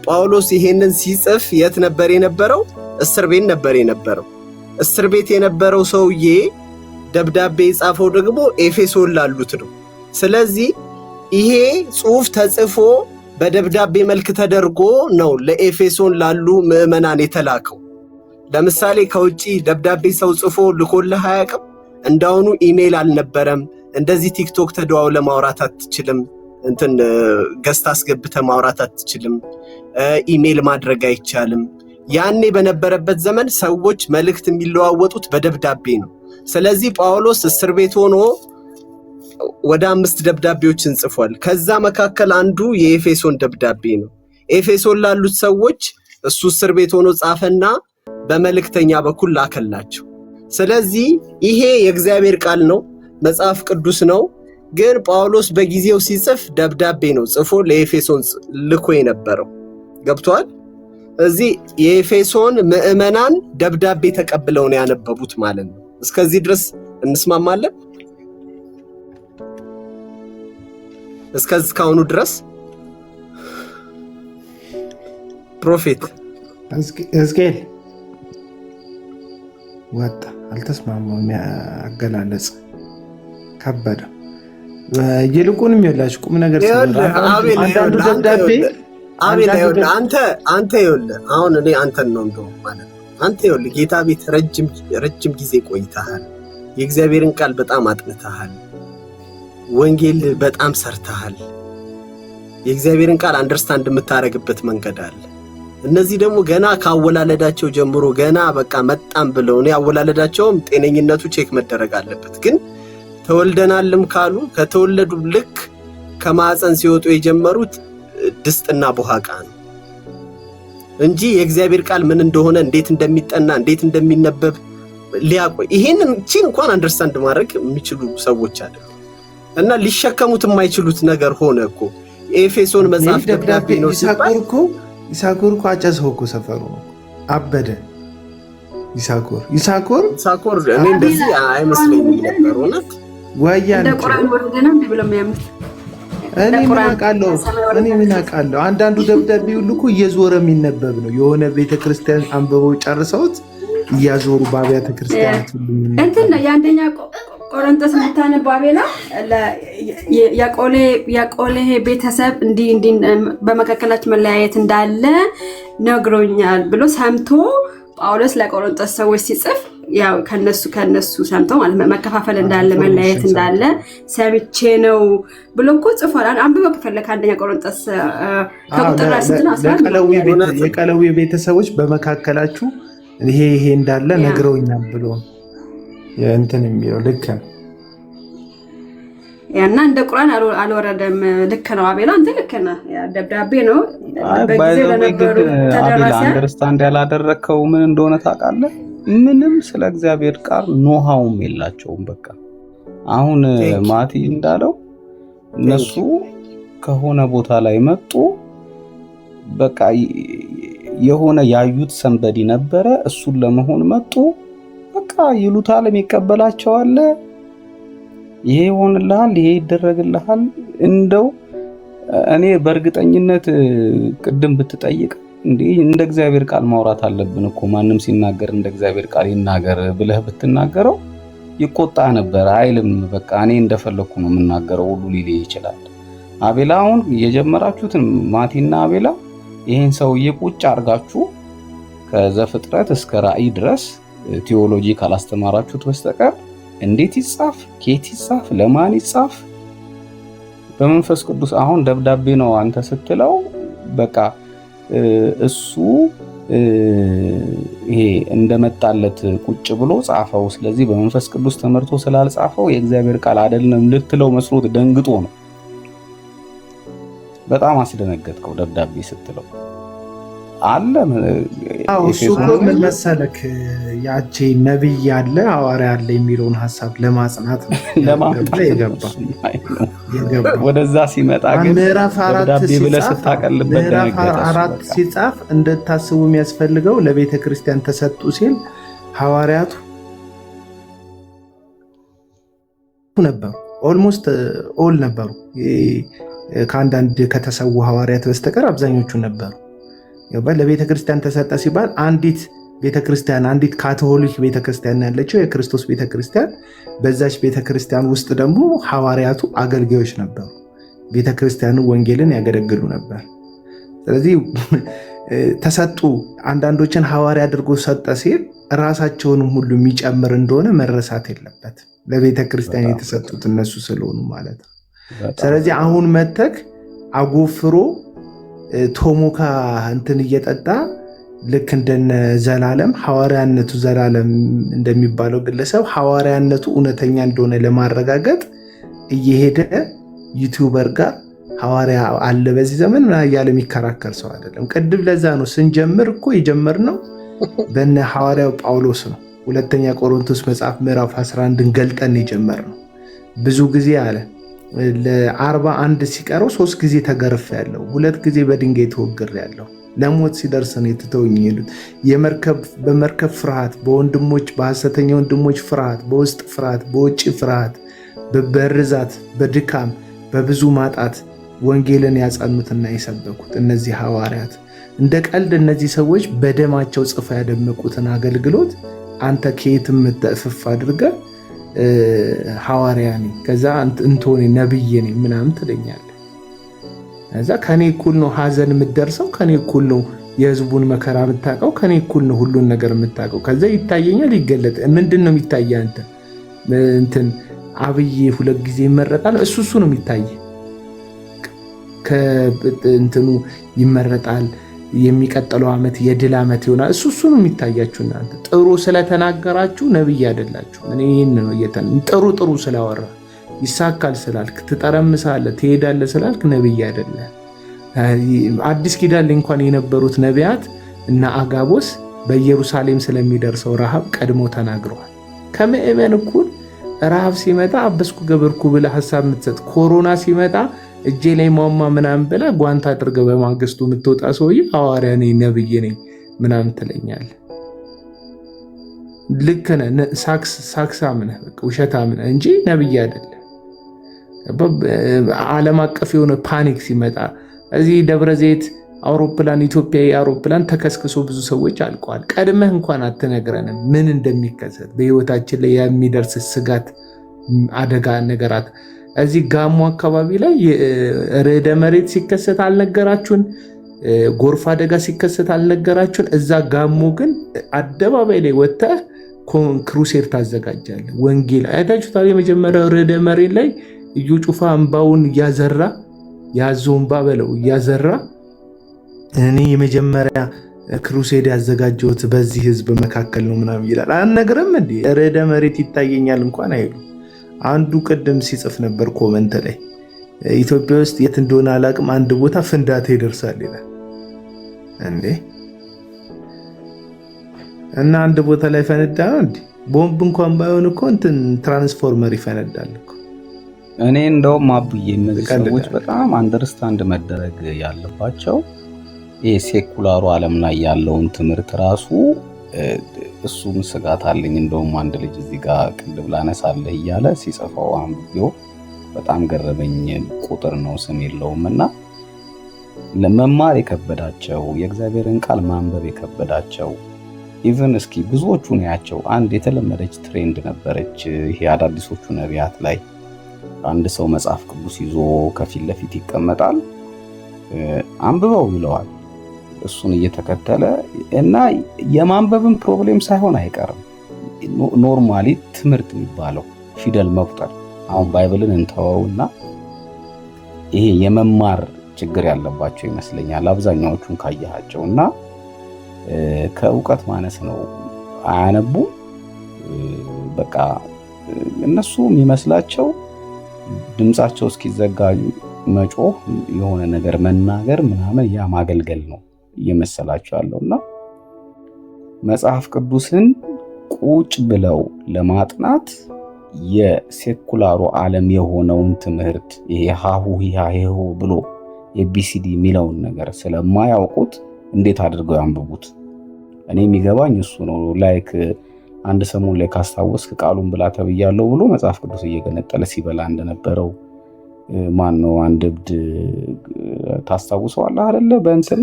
ጳውሎስ ይሄንን ሲጽፍ የት ነበር የነበረው? እስር ቤት ነበር የነበረው። እስር ቤት የነበረው ሰውዬ ደብዳቤ የጻፈው ደግሞ ኤፌሶን ላሉት ነው። ስለዚህ ይሄ ጽሑፍ ተጽፎ በደብዳቤ መልክ ተደርጎ ነው ለኤፌሶን ላሉ ምዕመናን የተላከው። ለምሳሌ ከውጪ ደብዳቤ ሰው ጽፎ ልኮልህ አያውቅም? እንዳውኑ ኢሜል አልነበረም። እንደዚህ ቲክቶክ ተደዋውለ ማውራት አትችልም። እንትን ገስት አስገብተህ ማውራት አትችልም። ኢሜል ማድረግ አይቻልም። ያኔ በነበረበት ዘመን ሰዎች መልእክት የሚለዋወጡት በደብዳቤ ነው። ስለዚህ ጳውሎስ እስር ቤት ሆኖ ወደ 5 ደብዳቤዎችን ጽፏል። ከዛ መካከል አንዱ የኤፌሶን ደብዳቤ ነው። ኤፌሶን ላሉት ሰዎች እሱ እስር ቤት ሆኖ ጻፈና በመልእክተኛ በኩል ላከላቸው። ስለዚህ ይሄ የእግዚአብሔር ቃል ነው፣ መጽሐፍ ቅዱስ ነው። ግን ጳውሎስ በጊዜው ሲጽፍ ደብዳቤ ነው ጽፎ ለኤፌሶን ልኮ የነበረው። ገብቷል? እዚህ የኤፌሶን ምዕመናን ደብዳቤ ተቀብለው ነው ያነበቡት ማለት ነው። እስከዚህ ድረስ እንስማማለን? እስካሁኑ ድረስ ፕሮፌት ሕዝቅኤል ወጣ አልተስማማም። አገላለጽ ከበደ። ይልቁንም የላችሁ ቁም ነገር አንዳንዱ ደብዳቤ አንተ ይኸውልህ አሁን እኔ አንተን ነው እንደው ማለት ነው። አንተ ይኸውልህ ጌታ ቤት ረጅም ጊዜ ቆይተሃል። የእግዚአብሔርን ቃል በጣም አጥንተሃል። ወንጌል በጣም ሰርተሃል። የእግዚአብሔርን ቃል አንደርስታንድ የምታረግበት መንገድ አለ። እነዚህ ደግሞ ገና ካወላለዳቸው ጀምሮ ገና በቃ መጣም ብለው ነው ያወላለዳቸውም ጤነኝነቱ ቼክ መደረግ አለበት። ግን ተወልደናልም ካሉ ከተወለዱ ልክ ከማህፀን ሲወጡ የጀመሩት ድስጥና ቦሃቃ ነው እንጂ የእግዚአብሔር ቃል ምን እንደሆነ እንዴት እንደሚጠና እንዴት እንደሚነበብ ሊያቆይ ይሄንን እንኳን አንደርስታንድ ማድረግ የሚችሉ ሰዎች አይደሉ እና ሊሸከሙት የማይችሉት ነገር ሆነ እኮ። ኤፌሶን መጽሐፍ ደብዳቤ ነው ሲባል ይሳኮር እኮ አጨሰው እኮ ሰፈሩ ነው አበደ። ይሳኮር እኔ እንደዚህ አይመስለኝም ነበር እውነት ወያኔ እንደ ቁርአን ወርደናል ብለው የሚያምኑት እኔ ምን አውቃለሁ። አንዳንዱ ደብዳቤ ሁሉ እኮ እየዞረ የሚነበብ ነው። የሆነ ቤተክርስቲያን አንብበው ጨርሰውት እያዞሩ በአብያተ ክርስቲያናት ሁሉ እንትን ነው የአንደኛ ቆሮንቶስ የምታነበው አቤላ የቆሌ ቤተሰብ እንዲህ በመካከላችን መለያየት እንዳለ ነግሮኛል ብሎ ሰምቶ ጳውሎስ ለቆሮንቶስ ሰዎች ሲጽፍ ያው ከነሱ ሰምቶ ማለት መከፋፈል እንዳለ መለያየት እንዳለ ሰምቼ ነው ብሎ እኮ ጽፏል። አንብበው ከፈለክ አንደኛ ቆሮንቶስ ከቁጥር 10 የቀለዊ ቤተሰቦች በመካከላችሁ ይሄ እንዳለ ነግረውኛል ብሎ እንትን የሚለው ልክ ነው። ያና እንደ ቁርአን አልወረደም። ልክ ነው አቤላ፣ አንተ ልክ ነህ። ደብዳቤ ነው በጊዜው ለነበሩ ተደራሲያን አንደርስታንድ ያላደረከው ምን እንደሆነ ታውቃለህ? ምንም ስለ እግዚአብሔር ቃል ኖሃውም የላቸውም። በቃ አሁን ማቲ እንዳለው እነሱ ከሆነ ቦታ ላይ መጡ። በቃ የሆነ ያዩት ሰንበዲ ነበረ፣ እሱን ለመሆን መጡ። በቃ ይሉታል፣ የሚቀበላቸው አለ። ይሄ ይሆንልሃል፣ ይሄ ይደረግልሃል። እንደው እኔ በእርግጠኝነት ቅድም ብትጠይቅ እንደ እግዚአብሔር ቃል ማውራት አለብን እኮ ማንም ሲናገር እንደ እግዚአብሔር ቃል ይናገር ብለህ ብትናገረው ይቆጣ ነበር። አይልም በቃ እኔ እንደፈለኩ ነው የምናገረው ሁሉ ሊል ይችላል። አቤላ አሁን የጀመራችሁትን ማቲና አቤላ ይሄን ሰውዬ ቁጭ አርጋችሁ ከዘፍጥረት እስከ ራእይ ድረስ ቲዮሎጂ ካላስተማራችሁት በስተቀር እንዴት ይጻፍ፣ ኬት ይጻፍ፣ ለማን ይጻፍ በመንፈስ ቅዱስ አሁን ደብዳቤ ነው አንተ ስትለው በቃ እሱ ይሄ እንደመጣለት ቁጭ ብሎ ጻፈው። ስለዚህ በመንፈስ ቅዱስ ተመርቶ ስላልጻፈው የእግዚአብሔር ቃል አይደለም ልትለው መስሎት ደንግጦ ነው። በጣም አስደነገጥከው ደብዳቤ ስትለው አለ። እሱ ምን መሰለክ ያቺ ነብይ ያለ ሐዋርያ ያለ የሚለውን ሐሳብ ለማጽናት ነው የገባ። ወደዛ ሲመጣ ግን ምዕራፍ 4 ሲጻፍ እንድታስቡ የሚያስፈልገው ለቤተ ክርስቲያን ተሰጡ ሲል ሐዋርያቱ ነበሩ። ኦልሞስት ኦል ነበሩ። ከአንዳንድ ከተሰዉ ሐዋርያት በስተቀር አብዛኞቹ ነበሩ። ለቤተ ክርስቲያን ተሰጠ ሲባል አንዲት ቤተክርስቲያን አንዲት ካቶሊክ ቤተክርስቲያን ያለችው የክርስቶስ ቤተክርስቲያን፣ በዛች ቤተክርስቲያን ውስጥ ደግሞ ሐዋርያቱ አገልጋዮች ነበሩ። ቤተክርስቲያኑ ወንጌልን ያገለግሉ ነበር። ስለዚህ ተሰጡ አንዳንዶችን ሐዋርያ አድርጎ ሰጠ ሲል ራሳቸውንም ሁሉ የሚጨምር እንደሆነ መረሳት የለበትም። ለቤተክርስቲያን የተሰጡት እነሱ ስለሆኑ ማለት ነው። ስለዚህ አሁን መተክ አጎፍሮ ቶሞካ እንትን እየጠጣ ልክ እንደነ ዘላለም ሐዋርያነቱ ዘላለም እንደሚባለው ግለሰብ ሐዋርያነቱ እውነተኛ እንደሆነ ለማረጋገጥ እየሄደ ዩቲዩበር ጋር ሐዋርያ አለ በዚህ ዘመን እያለ የሚከራከር ሰው አይደለም። ቅድም ለዛ ነው ስንጀምር እኮ የጀመርነው በነ ሐዋርያው ጳውሎስ ነው። ሁለተኛ ቆሮንቶስ መጽሐፍ ምዕራፍ 11ን ገልጠን የጀመርነው ብዙ ጊዜ አለ ለ41 ሲቀረው 3 ጊዜ ተገርፌያለሁ፣ 2 ጊዜ በድንጋይ ተወግሬያለሁ። ለሞት ሲደርስ ነው የተተውኝ ሄዱት። በመርከብ ፍርሃት፣ በወንድሞች በሐሰተኛ ወንድሞች ፍርሃት፣ በውስጥ ፍርሃት፣ በውጭ ፍርሃት፣ በርዛት፣ በድካም፣ በብዙ ማጣት ወንጌልን ያጸኑትና የሰበኩት እነዚህ ሐዋርያት እንደ ቀልድ እነዚህ ሰዎች በደማቸው ጽፋ ያደመቁትን አገልግሎት አንተ ከየትም ምትፍፍ አድርገህ ሐዋርያ ነኝ ከዛ እንቶኔ ነብይ ነኝ ምናምን ትለኛለህ። ከዛ ከኔ እኩል ነው ሐዘን የምትደርሰው፣ ከኔ እኩል ነው የህዝቡን መከራ የምታውቀው፣ ከኔ እኩል ነው ሁሉን ነገር የምታውቀው። ከዛ ይታየኛል፣ ይገለጥ። ምንድን ነው የሚታየ? አንተ እንትን አብይ 2 ጊዜ ይመረጣል፣ እሱ ነው የሚታየ። ከእንትኑ ይመረጣል፣ የሚቀጥለው ዓመት የድል ዓመት ይሆናል፣ እሱ ነው የሚታያችሁ። እናንተ ጥሩ ስለተናገራችሁ ነብይ አይደላችሁ። እኔ ይሄን ነው ጥሩ ስላወራ ይሳካል ስላልክ ትጠረምሳለህ ትሄዳለህ ስላልክ ነብይ አይደለህ። አዲስ ኪዳን ላይ እንኳን የነበሩት ነቢያት እና አጋቦስ በኢየሩሳሌም ስለሚደርሰው ረሃብ ቀድሞ ተናግረዋል። ከምዕመን እኩል ረሃብ ሲመጣ አበስኩ ገበርኩ ብለህ ሐሳብ የምትሰጥ፣ ኮሮና ሲመጣ እጄ ላይ ማማ ምናምን ብለህ ጓንት አድርገህ በማግስቱ የምትወጣ ሰውዬ ሐዋርያ ነኝ ነብይ ነኝ ምናምን ትለኛለህ። ልክ ነህ። ሳክሳም ነህ፣ በቃ ውሸታም ነህ እንጂ ነብይ አይደለም። ዓለም አቀፍ የሆነ ፓኒክ ሲመጣ እዚህ ደብረ ዘይት አውሮፕላን ኢትዮጵያዊ አውሮፕላን ተከስክሶ ብዙ ሰዎች አልቀዋል። ቀድመህ እንኳን አትነግረንም ምን እንደሚከሰት በህይወታችን ላይ የሚደርስ ስጋት አደጋ ነገራት። እዚህ ጋሞ አካባቢ ላይ ርዕደ መሬት ሲከሰት አልነገራችሁን? ጎርፍ አደጋ ሲከሰት አልነገራችሁን? እዛ ጋሞ ግን አደባባይ ላይ ወጥተህ ክሩሴር ታዘጋጃለህ። ወንጌል አይታችሁታል። የመጀመሪያው ርዕደ መሬት ላይ እዩ ጩፋ እንባውን እያዘራ ያዘው እንባ በለው እያዘራ እኔ የመጀመሪያ ክሩሴድ ያዘጋጀሁት በዚህ ህዝብ መካከል ነው ምናምን ይላል። አልነገረም እንዴ? ርዕደ መሬት ይታየኛል እንኳን አይሉ። አንዱ ቅድም ሲጽፍ ነበር ኮመንት ላይ ኢትዮጵያ ውስጥ የት እንደሆነ አላቅም አንድ ቦታ ፍንዳታ ይደርሳል ይላል እንዴ። እና አንድ ቦታ ላይ ፈነዳ ነው እንዴ? ቦምብ እንኳን ባይሆን እኮ እንትን ትራንስፎርመር ይፈነዳል እኮ። እኔ እንደውም አቡዬ እነዚህ ሰዎች በጣም አንደርስታንድ መደረግ ያለባቸው ይሄ ሴኩላሩ ዓለም ላይ ያለውን ትምህርት ራሱ እሱም ስጋት አለኝ። እንደውም አንድ ልጅ እዚህ ጋር ቅድም ላነሳለህ እያለ ሲጽፈው አንብቤው በጣም ገረመኝ። ቁጥር ነው ስም የለውም እና ለመማር የከበዳቸው የእግዚአብሔርን ቃል ማንበብ የከበዳቸው ኢቭን እስኪ ብዙዎቹን ያቸው አንድ የተለመደች ትሬንድ ነበረች። ይሄ አዳዲሶቹ ነቢያት ላይ አንድ ሰው መጽሐፍ ቅዱስ ይዞ ከፊት ለፊት ይቀመጣል፣ አንብበው ይለዋል። እሱን እየተከተለ እና የማንበብን ፕሮብሌም ሳይሆን አይቀርም ኖርማሊ ትምህርት የሚባለው ፊደል መቁጠር። አሁን ባይብልን እንተወውና ይሄ የመማር ችግር ያለባቸው ይመስለኛል አብዛኛዎቹን ካያቸው እና ከእውቀት ማነስ ነው። አያነቡም። በቃ እነሱ የሚመስላቸው ድምጻቸው እስኪዘጋ መጮህ፣ የሆነ ነገር መናገር ምናምን ያ ማገልገል ነው እየመሰላቸው ያለውና መጽሐፍ ቅዱስን ቁጭ ብለው ለማጥናት የሴኩላሩ ዓለም የሆነውን ትምህርት ይሄ ሃሁ ሂሃ ብሎ ኤቢሲዲ የሚለውን ነገር ስለማያውቁት እንዴት አድርገው ያንብቡት? እኔ የሚገባኝ እሱ ነው። ላይክ አንድ ሰሞን ላይ ካስታወስክ ቃሉን ብላ ተብያለሁ ብሎ መጽሐፍ ቅዱስ እየገነጠለ ሲበላ እንደነበረው ማን ነው? አንድ እብድ ታስታውሰዋለህ አይደለ? በእንትን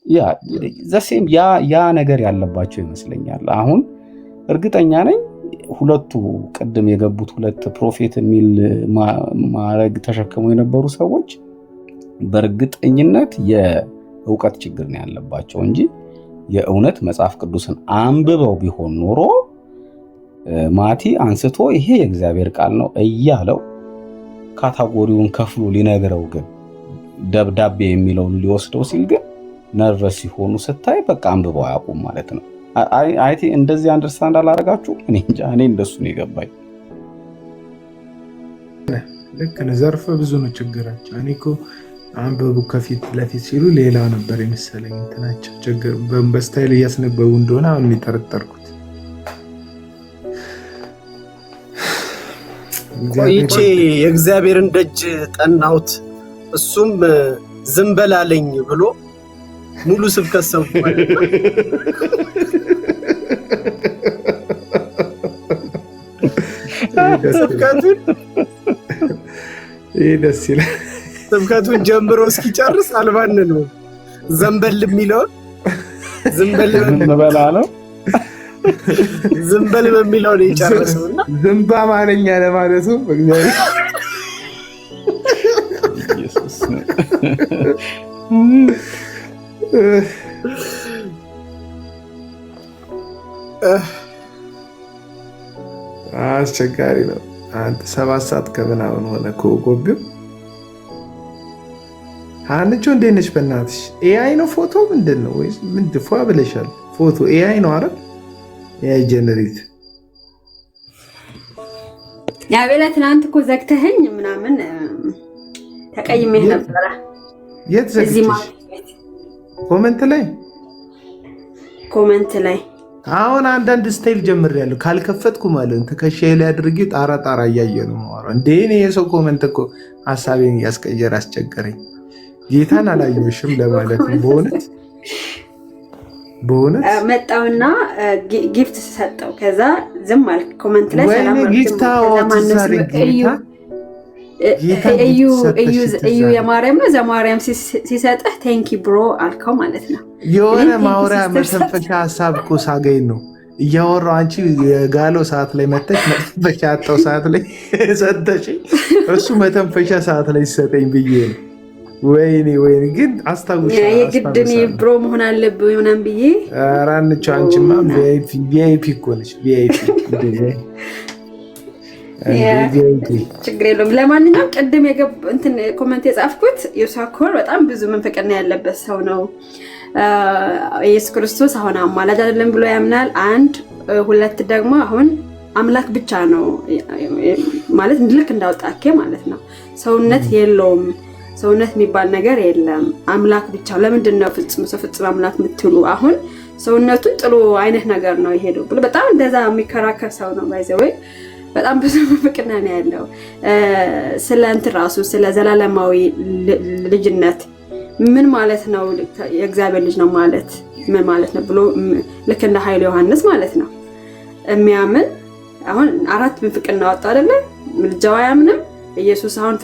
ያ ዘሴም ያ ነገር ያለባቸው ይመስለኛል። አሁን እርግጠኛ ነኝ ሁለቱ ቅድም የገቡት ሁለት ፕሮፌት የሚል ማዕረግ ተሸክመው የነበሩ ሰዎች በእርግጠኝነት የእውቀት ችግር ነው ያለባቸው እንጂ የእውነት መጽሐፍ ቅዱስን አንብበው ቢሆን ኖሮ ማቲ አንስቶ ይሄ የእግዚአብሔር ቃል ነው እያለው ካታጎሪውን ከፍሎ ሊነግረው ግን ደብዳቤ የሚለውን ሊወስደው ሲል ግን ነርቨስ ሲሆኑ ስታይ በቃ አንብበው አያውቁም ማለት ነው። አይቲ እንደዚህ አንደርስታንድ አላረጋችሁ? እኔ እንጃ፣ እኔ እንደሱ ነው የገባኝ። ልክ ነው። ዘርፈ ብዙ ነው ችግራቸው። እኔ እኮ አንብቡ ከፊት ለፊት ሲሉ ሌላ ነበር የመሰለኝ እንትናቸው ችግር በስታይል እያስነበቡ እንደሆነ አሁን የጠረጠርኩት። ቆይቼ የእግዚአብሔርን ደጅ ጠናሁት እሱም ዝም በል አለኝ ብሎ ሙሉ ስብከት ሰብኳል። ደስ ይላል። ስብከቱን ጀምሮ እስኪጨርስ አልባንነው ዘንበል የሚለውን ዝንበል ነው ዝንበል በሚለው ነው የጨረሰውና ዝንባ ማለኛ ለማለቱ በእግዚአብሔር ኢየሱስ አስቸጋሪ ነው። አንተ 7 ሰዓት ከምናምን ሆነ ኮጎቢው አንቺ እንዴት ነሽ? በእናትሽ ኤአይ ነው ፎቶ ምንድን ነው ወይስ ምንድን ፏ ብለሻል? ፎቶ ኤአይ ነው አይደል? ኤአይ ጀነሬት ያቤላ ትናንት እኮ ዘግተኸኝ ምናምን ተቀይሜህ ነበረ። የት ዘግተሽ? ኮሜንት ላይ አሁን አንዳንድ ስታይል ጀምሬያለሁ። ካልከፈትኩ ማለት ትከሻዬ ላይ አድርጌ ጣራ ጣራ እያየ ነው የማወራው። እንደ እኔ የሰው ኮሜንት እኮ ሀሳቤን እያስቀየረ አስቸገረኝ። ጌታን አላየሽም ለማለት በእውነት መጣውና ጊፍት ሰጠው። ከዛ ዝም አልክ። ኮሜንት ላይ ሰላም እዩ የማርያም ነው ዘማርያም ሲሰጥህ ቴንኪ ብሮ አልከው ማለት ነው። የሆነ ማውሪያ መተንፈሻ ሀሳብ እኮ ሳገኝ ነው እያወራሁ አንቺ የጋለው ሰዓት ላይ መተሽ መተንፈሻ አጣው ሰዓት ላይ ሰጠሽ። እሱ መተንፈሻ ሰዓት ላይ ሲሰጠኝ ብዬ ነው። ወይኔ ግን አስታውሻለሁ። የግድ እኔ ብሮ መሆን አለብኝ ምናምን ብዬ ኧረ አንቺው አንቺማ ቪአይፒ እኮ ነሽ። ቪአይፒ ችግር የለውም። ለማንኛውም ቅድም እንትን ኮመንት የጻፍኩት ዮሳኮር በጣም ብዙ መንፈቅና ያለበት ሰው ነው። ኢየሱስ ክርስቶስ አሁን አማላጅ አይደለም ብሎ ያምናል። 1 2 ደግሞ አሁን አምላክ ብቻ ነው ማለት ልክ እንዳውጣኬ ማለት ነው። ሰውነት የለውም። ሰውነት የሚባል ነገር የለም። አምላክ ብቻ። ለምንድን ነው ፍጹም አምላክ የምትሉ? አሁን ሰውነቱን ጥሎ አይነት ነገር ነው የሄደው ብሎ በጣም እንደዛ የሚከራከር ሰው ነው። ባይዘው በጣም ብዙ ፍቅርና ነው ያለው። ስለ እንትን ራሱ ስለ ዘላለማዊ ልጅነት ምን ማለት ነው? የእግዚአብሔር ልጅ ነው ማለት ምን ማለት ነው ብሎ ልክ እንደ ኃይለ ዮሐንስ ማለት ነው የሚያምን አሁን 4 ፍቅርና ወጣ አይደለ? ምልጃው አያምንም። ኢየሱስ አሁን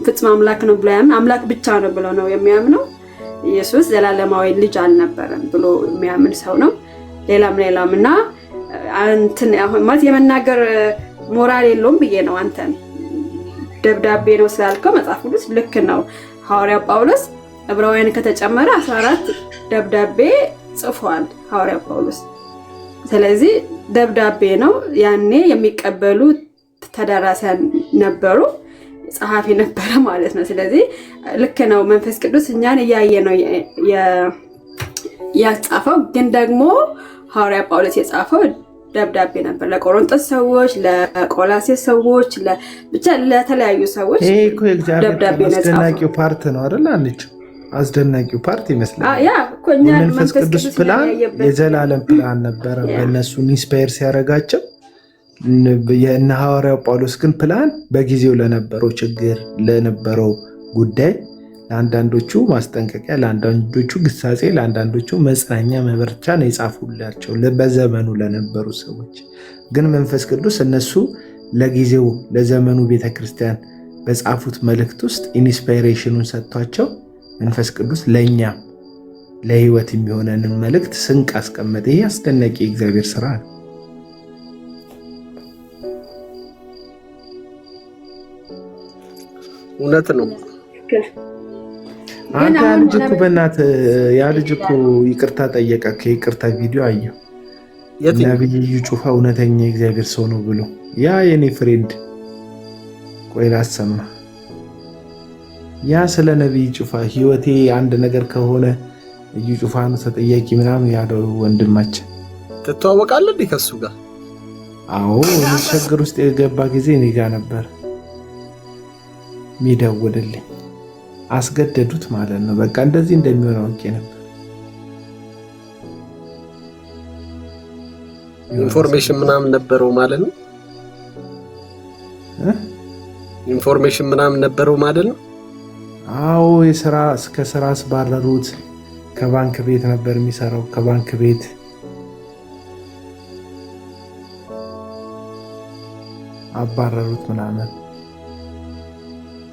ፍጹም አምላክ ነው ብሎ ያምን አምላክ ብቻ ነው ብሎ ነው የሚያምነው። ኢየሱስ ዘላለማዊ ልጅ አልነበረም ብሎ የሚያምን ሰው ነው። ሌላም እና አንተን አሁን ማለት የመናገር ሞራል የለውም ብዬ ነው። አንተን ደብዳቤ ነው ስላልከው መጽሐፍ ቅዱስ ልክ ነው። ሐዋርያ ጳውሎስ ዕብራውያን ከተጨመረ 14 ደብዳቤ ጽፏል ሐዋርያ ጳውሎስ። ስለዚህ ደብዳቤ ነው። ያኔ የሚቀበሉ ተደራሲያን ነበሩ፣ ጸሐፊ ነበረ ማለት ነው። ስለዚህ ልክ ነው። መንፈስ ቅዱስ እኛን እያየ ነው ያጻፈው። ግን ደግሞ ሐዋርያ ጳውሎስ የጻፈው ደብዳቤ ነበር ለቆሮንቶስ ሰዎች፣ ለቆላሴስ ሰዎች፣ ብቻ ለተለያዩ ሰዎች ደብዳቤ ነው። አስደናቂው ፓርት ነው አይደል? አንቺ አስደናቂው ፓርት ይመስላል። ያ ኮኛ መንፈስ ቅዱስ ፕላን የዘላለም ፕላን ነበረ በእነሱ ኢንስፓየር ሲያደርጋቸው። የእነ ሐዋርያው ጳውሎስ ግን ፕላን በጊዜው ለነበረው ችግር ለነበረው ጉዳይ ለአንዳንዶቹ ማስጠንቀቂያ፣ ለአንዳንዶቹ ግሳጼ፣ ለአንዳንዶቹ መጽናኛ መበርቻ ነው የጻፉላቸው በዘመኑ ለነበሩ ሰዎች። ግን መንፈስ ቅዱስ እነሱ ለጊዜው ለዘመኑ ቤተክርስቲያን በጻፉት መልእክት ውስጥ ኢንስፓይሬሽኑን ሰጥቷቸው መንፈስ ቅዱስ ለእኛ ለህይወት የሚሆነንን መልእክት ስንቅ አስቀመጠ። ይሄ አስደናቂ የእግዚአብሔር ስራ ነው። እውነት ነው። አንተ ያ ልጅ እኮ በእናትህ ያ ልጅ እኮ ይቅርታ ጠየቀ። ከይቅርታ ቪዲዮ አየሁ። ነብይ እዩ ጩፋ እውነተኛ የእግዚአብሔር ሰው ነው ብሎ ያ የኔ ፍሬንድ ቆይ ላሰማ። ያ ስለ ነብይ ጩፋ ህይወቴ አንድ ነገር ከሆነ እዩ ጩፋ ነው ተጠያቂ ምናምን ያለው ወንድማችን። ትተዋወቃለህ እንዴ ከሱ ጋር? አዎ ችግር ውስጥ የገባ ጊዜ እኔ ጋር ነበር ሚደውልልኝ። አስገደዱት ማለት ነው። በቃ እንደዚህ እንደሚሆን አውቄ ነበር። ኢንፎርሜሽን ምናምን ነበረው ማለት ነው። ኢንፎርሜሽን ምናምን ነበረው ማለት ነው። አዎ የስራ እስከ ስራ አስባረሩት። ከባንክ ቤት ነበር የሚሰራው። ከባንክ ቤት አባረሩት ምናምን።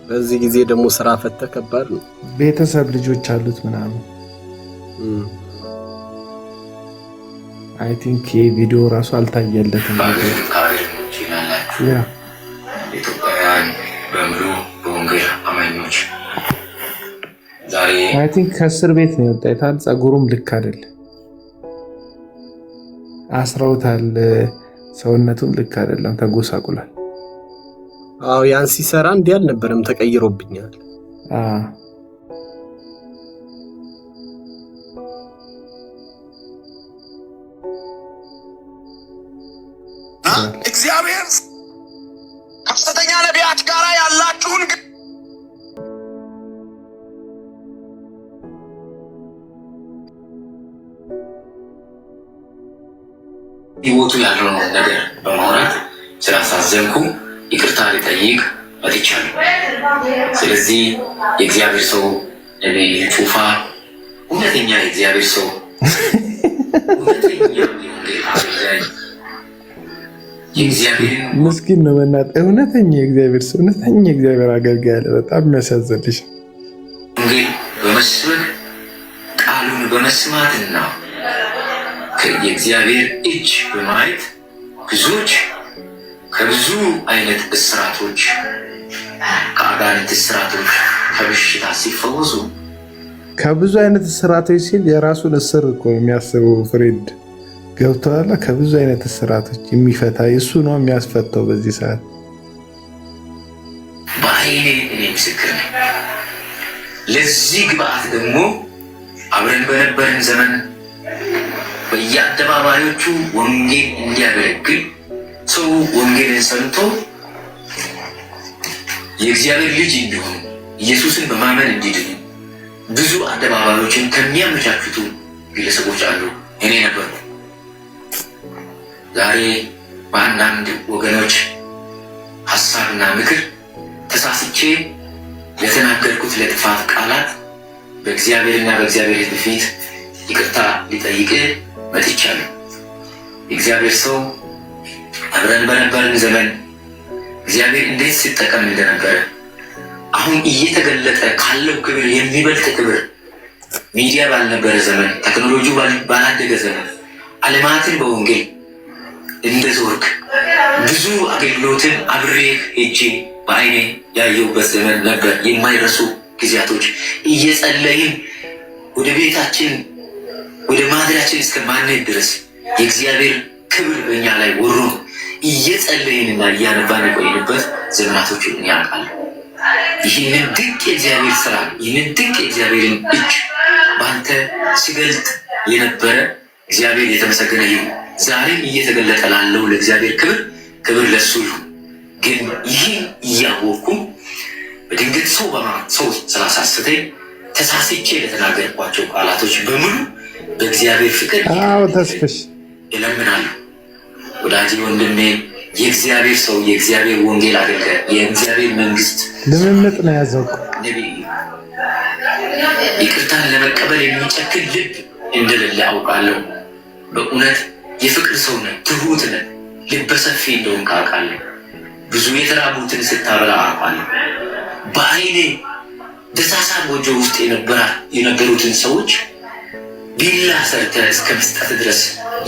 በዚህ ጊዜ ደግሞ ስራ ፈተ ከባድ ነው። ቤተሰብ ልጆች አሉት ምናምን። አይ ቲንክ የቪዲዮ ራሱ አልታየለትም። ኢትዮጵያውያን በሙሉ በወንጌል አማኞች ዛሬ አይ ቲንክ ከእስር ቤት ነው የወጣ። የታል ጸጉሩም ልክ አይደል፣ አስረውታል። ሰውነቱም ልክ አይደለም፣ ተጎሳቁሏል። አዎ ያን ሲሰራ እንዲህ አልነበረም፣ ተቀይሮብኛል። እግዚአብሔር ከፍተኛ ነቢያት ጋር ያላችሁን ህይወቱ ያለውን ነገር በማውራት ስላሳዘንኩ ይቅርታ ሊጠይቅ መጥቻለሁ። ስለዚህ የእግዚአብሔር ሰው ነቢይ ጩፋ እውነተኛ የእግዚአብሔር ሰው ምስኪን ነው መናት እውነተኛ የእግዚአብሔር ሰው እውነተኛ የእግዚአብሔር አገልጋይ ያለ በጣም የሚያሳዝንልሽ ወንጌል በመስበክ ቃሉን በመስማትና የእግዚአብሔር እጅ በማየት ብዙዎች ከብዙ አይነት እስራቶች፣ ከአጋንንት እስራቶች፣ ከበሽታ ሲፈወሱ ከብዙ አይነት እስራቶች ሲል የራሱን እስር እኮ የሚያስበው ፍሬድ ገብተዋል። ከብዙ አይነት እስራቶች የሚፈታ እሱ ነው የሚያስፈታው። በዚህ ሰዓት በአይኔ እኔ ምስክር ነኝ። ለዚህ ግብአት ደግሞ አብረን በነበረን ዘመን በየአደባባዮቹ ወንጌል እንዲያገለግል ሰው ወንጌልን ሰምቶ የእግዚአብሔር ልጅ እንዲሆኑ ኢየሱስን በማመን እንዲድኑ ብዙ አደባባዮችን ከሚያመቻቹቱ ግለሰቦች አሉ። እኔ ነበርኩ። ዛሬ በአንዳንድ ወገኖች ሀሳብና ምክር ተሳስቼ ለተናገርኩት ለጥፋት ቃላት በእግዚአብሔርና በእግዚአብሔር ሕዝብ ፊት ይቅርታ ሊጠይቅ መጥቻለሁ። የእግዚአብሔር ሰው አብረን በነበረን ዘመን እግዚአብሔር እንዴት ሲጠቀም እንደነበረ አሁን እየተገለጠ ካለው ክብር የሚበልጥ ክብር ሚዲያ ባልነበረ ዘመን፣ ቴክኖሎጂ ባላደገ ዘመን ዓለማትን በወንጌል እንደዞርክ ብዙ አገልግሎትን አብሬ ሄጄ በአይኔ ያየሁበት ዘመን ነበር። የማይረሱ ጊዜያቶች እየጸለይን ወደ ቤታችን ወደ ማደሪያችን እስከማንሄድ ድረስ የእግዚአብሔር ክብር በእኛ ላይ ወሮ እየጸለይንና እያነባን የቆይንበት ዘመናቶች ያውቃሉ። ይህንን ድንቅ የእግዚአብሔር ስራ፣ ይህንን ድንቅ የእግዚአብሔርን እጅ በአንተ ሲገልጥ የነበረ እግዚአብሔር የተመሰገነ ይሁን። ዛሬም እየተገለጠ ላለው ለእግዚአብሔር ክብር ለሱ ይሁን። ግን ይህን እያወቅኩ በድንገት ሰው ስላሳስተኝ ተሳስቼ ለተናገርኳቸው ቃላቶች በሙሉ በእግዚአብሔር ፍቅር ተስፍሽ እለምናለሁ። ወዳጅ ወንድሜ፣ የእግዚአብሔር ሰው፣ የእግዚአብሔር ወንጌል አገልጋይ፣ የእግዚአብሔር መንግስት ልምምጥ ነው ያዘው ነቢይ፣ ይቅርታን ለመቀበል የሚጨክን ልብ እንደሌለ አውቃለሁ። በእውነት የፍቅር ሰው ነህ፣ ትሁት ነህ፣ ልበሰፊ እንደሆንክ አውቃለሁ። ብዙ የተራቡትን ስታበላ አውቃለሁ። በአይኔ ደሳሳ ጎጆ ውስጥ የነበሩትን ሰዎች ቢላ ሰርተህ እስከ መስጠት ድረስ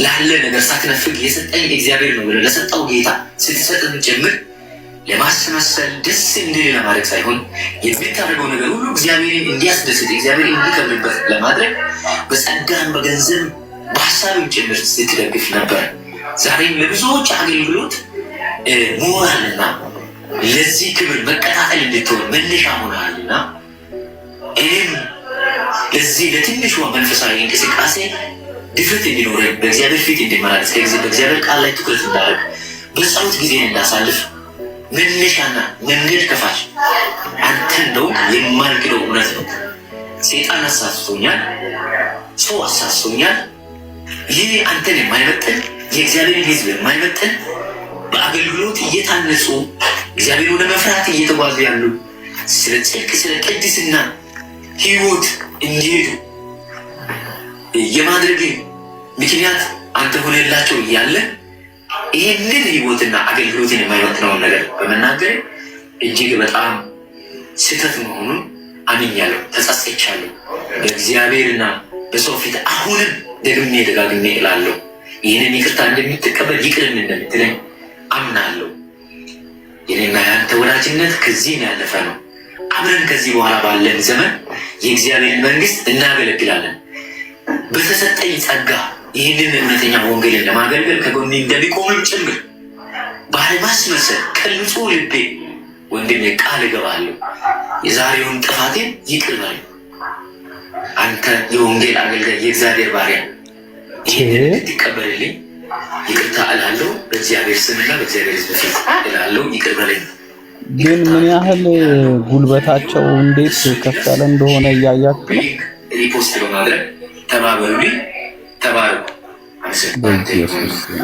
ላለ ነገር ሳትነፍግ የሰጠኝ እግዚአብሔር ነው ብለህ ለሰጠው ጌታ ስትሰጥም ጭምር ለማስመሰል ደስ እንዲል ለማድረግ ሳይሆን የምታደርገው ነገር ሁሉ እግዚአብሔርን እንዲያስደስት እግዚአብሔር እንዲከብርበት ለማድረግ በጸጋም በገንዘብ በሀሳብም ጭምር ስትደግፍ ነበር። ዛሬም ለብዙዎች አገልግሎት ሞራልና ለዚህ ክብር መቀጣጠል እንድትሆን መነሻ ሆነሃልና እኔም ለዚህ ለትንሿ መንፈሳዊ እንቅስቃሴ ድፍረት እንዲኖረኝ በእግዚአብሔር ፊት እንዲመላለስ በእግዚአብሔር ቃል ላይ ትኩረት እንዳደርግ በጸሎት ጊዜን እንዳሳልፍ መነሻና መንገድ ከፋች አንተ እንደውም የማልክደው እውነት ነው። ሴጣን አሳስቶኛል፣ ሰው አሳስቶኛል። ይህ አንተን የማይመጥን የእግዚአብሔርን ሕዝብ የማይመጥን በአገልግሎት እየታነጹ እግዚአብሔር ወደ መፍራት እየተጓዙ ያሉ ስለ ጽድቅ ስለ ቅድስና ህይወት እንዲሄዱ የማድረግ ምክንያት አንተ ሆነላቸው እያለ ይህንን ህይወትና አገልግሎትን የማይወጥነውን ነገር በመናገር እጅግ በጣም ስህተት መሆኑን አምኛለሁ፣ ተጸጽቻለሁ። በእግዚአብሔርና በሰው ፊት አሁንም ደግሜ ደጋግሜ እላለሁ ይህንን ይቅርታ እንደምትቀበል ይቅርም እንደምትለኝ አምናለሁ። የኔና ያንተ ወዳጅነት ከዚህም ያለፈ ነው። አብረን ከዚህ በኋላ ባለን ዘመን የእግዚአብሔር መንግስት እናገለግላለን። በተሰጠኝ ጸጋ ይህንን እውነተኛ ወንጌልን ለማገልገል ከጎኔ እንደሚቆምም ጭምር ባለማስመሰል ከንጹህ ልቤ ወንድሜ ቃል እገባለሁ። የዛሬውን ጥፋቴን ይቅር በለኝ። አንተ የወንጌል አገልጋይ የእግዚአብሔር ባሪያ ይህንን እንድትቀበልልኝ ይቅርታ እላለሁ። በእግዚአብሔር ስምና በእግዚአብሔር ሕዝብ ፊት እላለሁ ይቅር በለኝ። ግን ምን ያህል ጉልበታቸው እንዴት ከፍ ያለ እንደሆነ እያያችሁ ነው። ሪፖስት በማድረግ ተባበሩልኝ። ተባረኩ።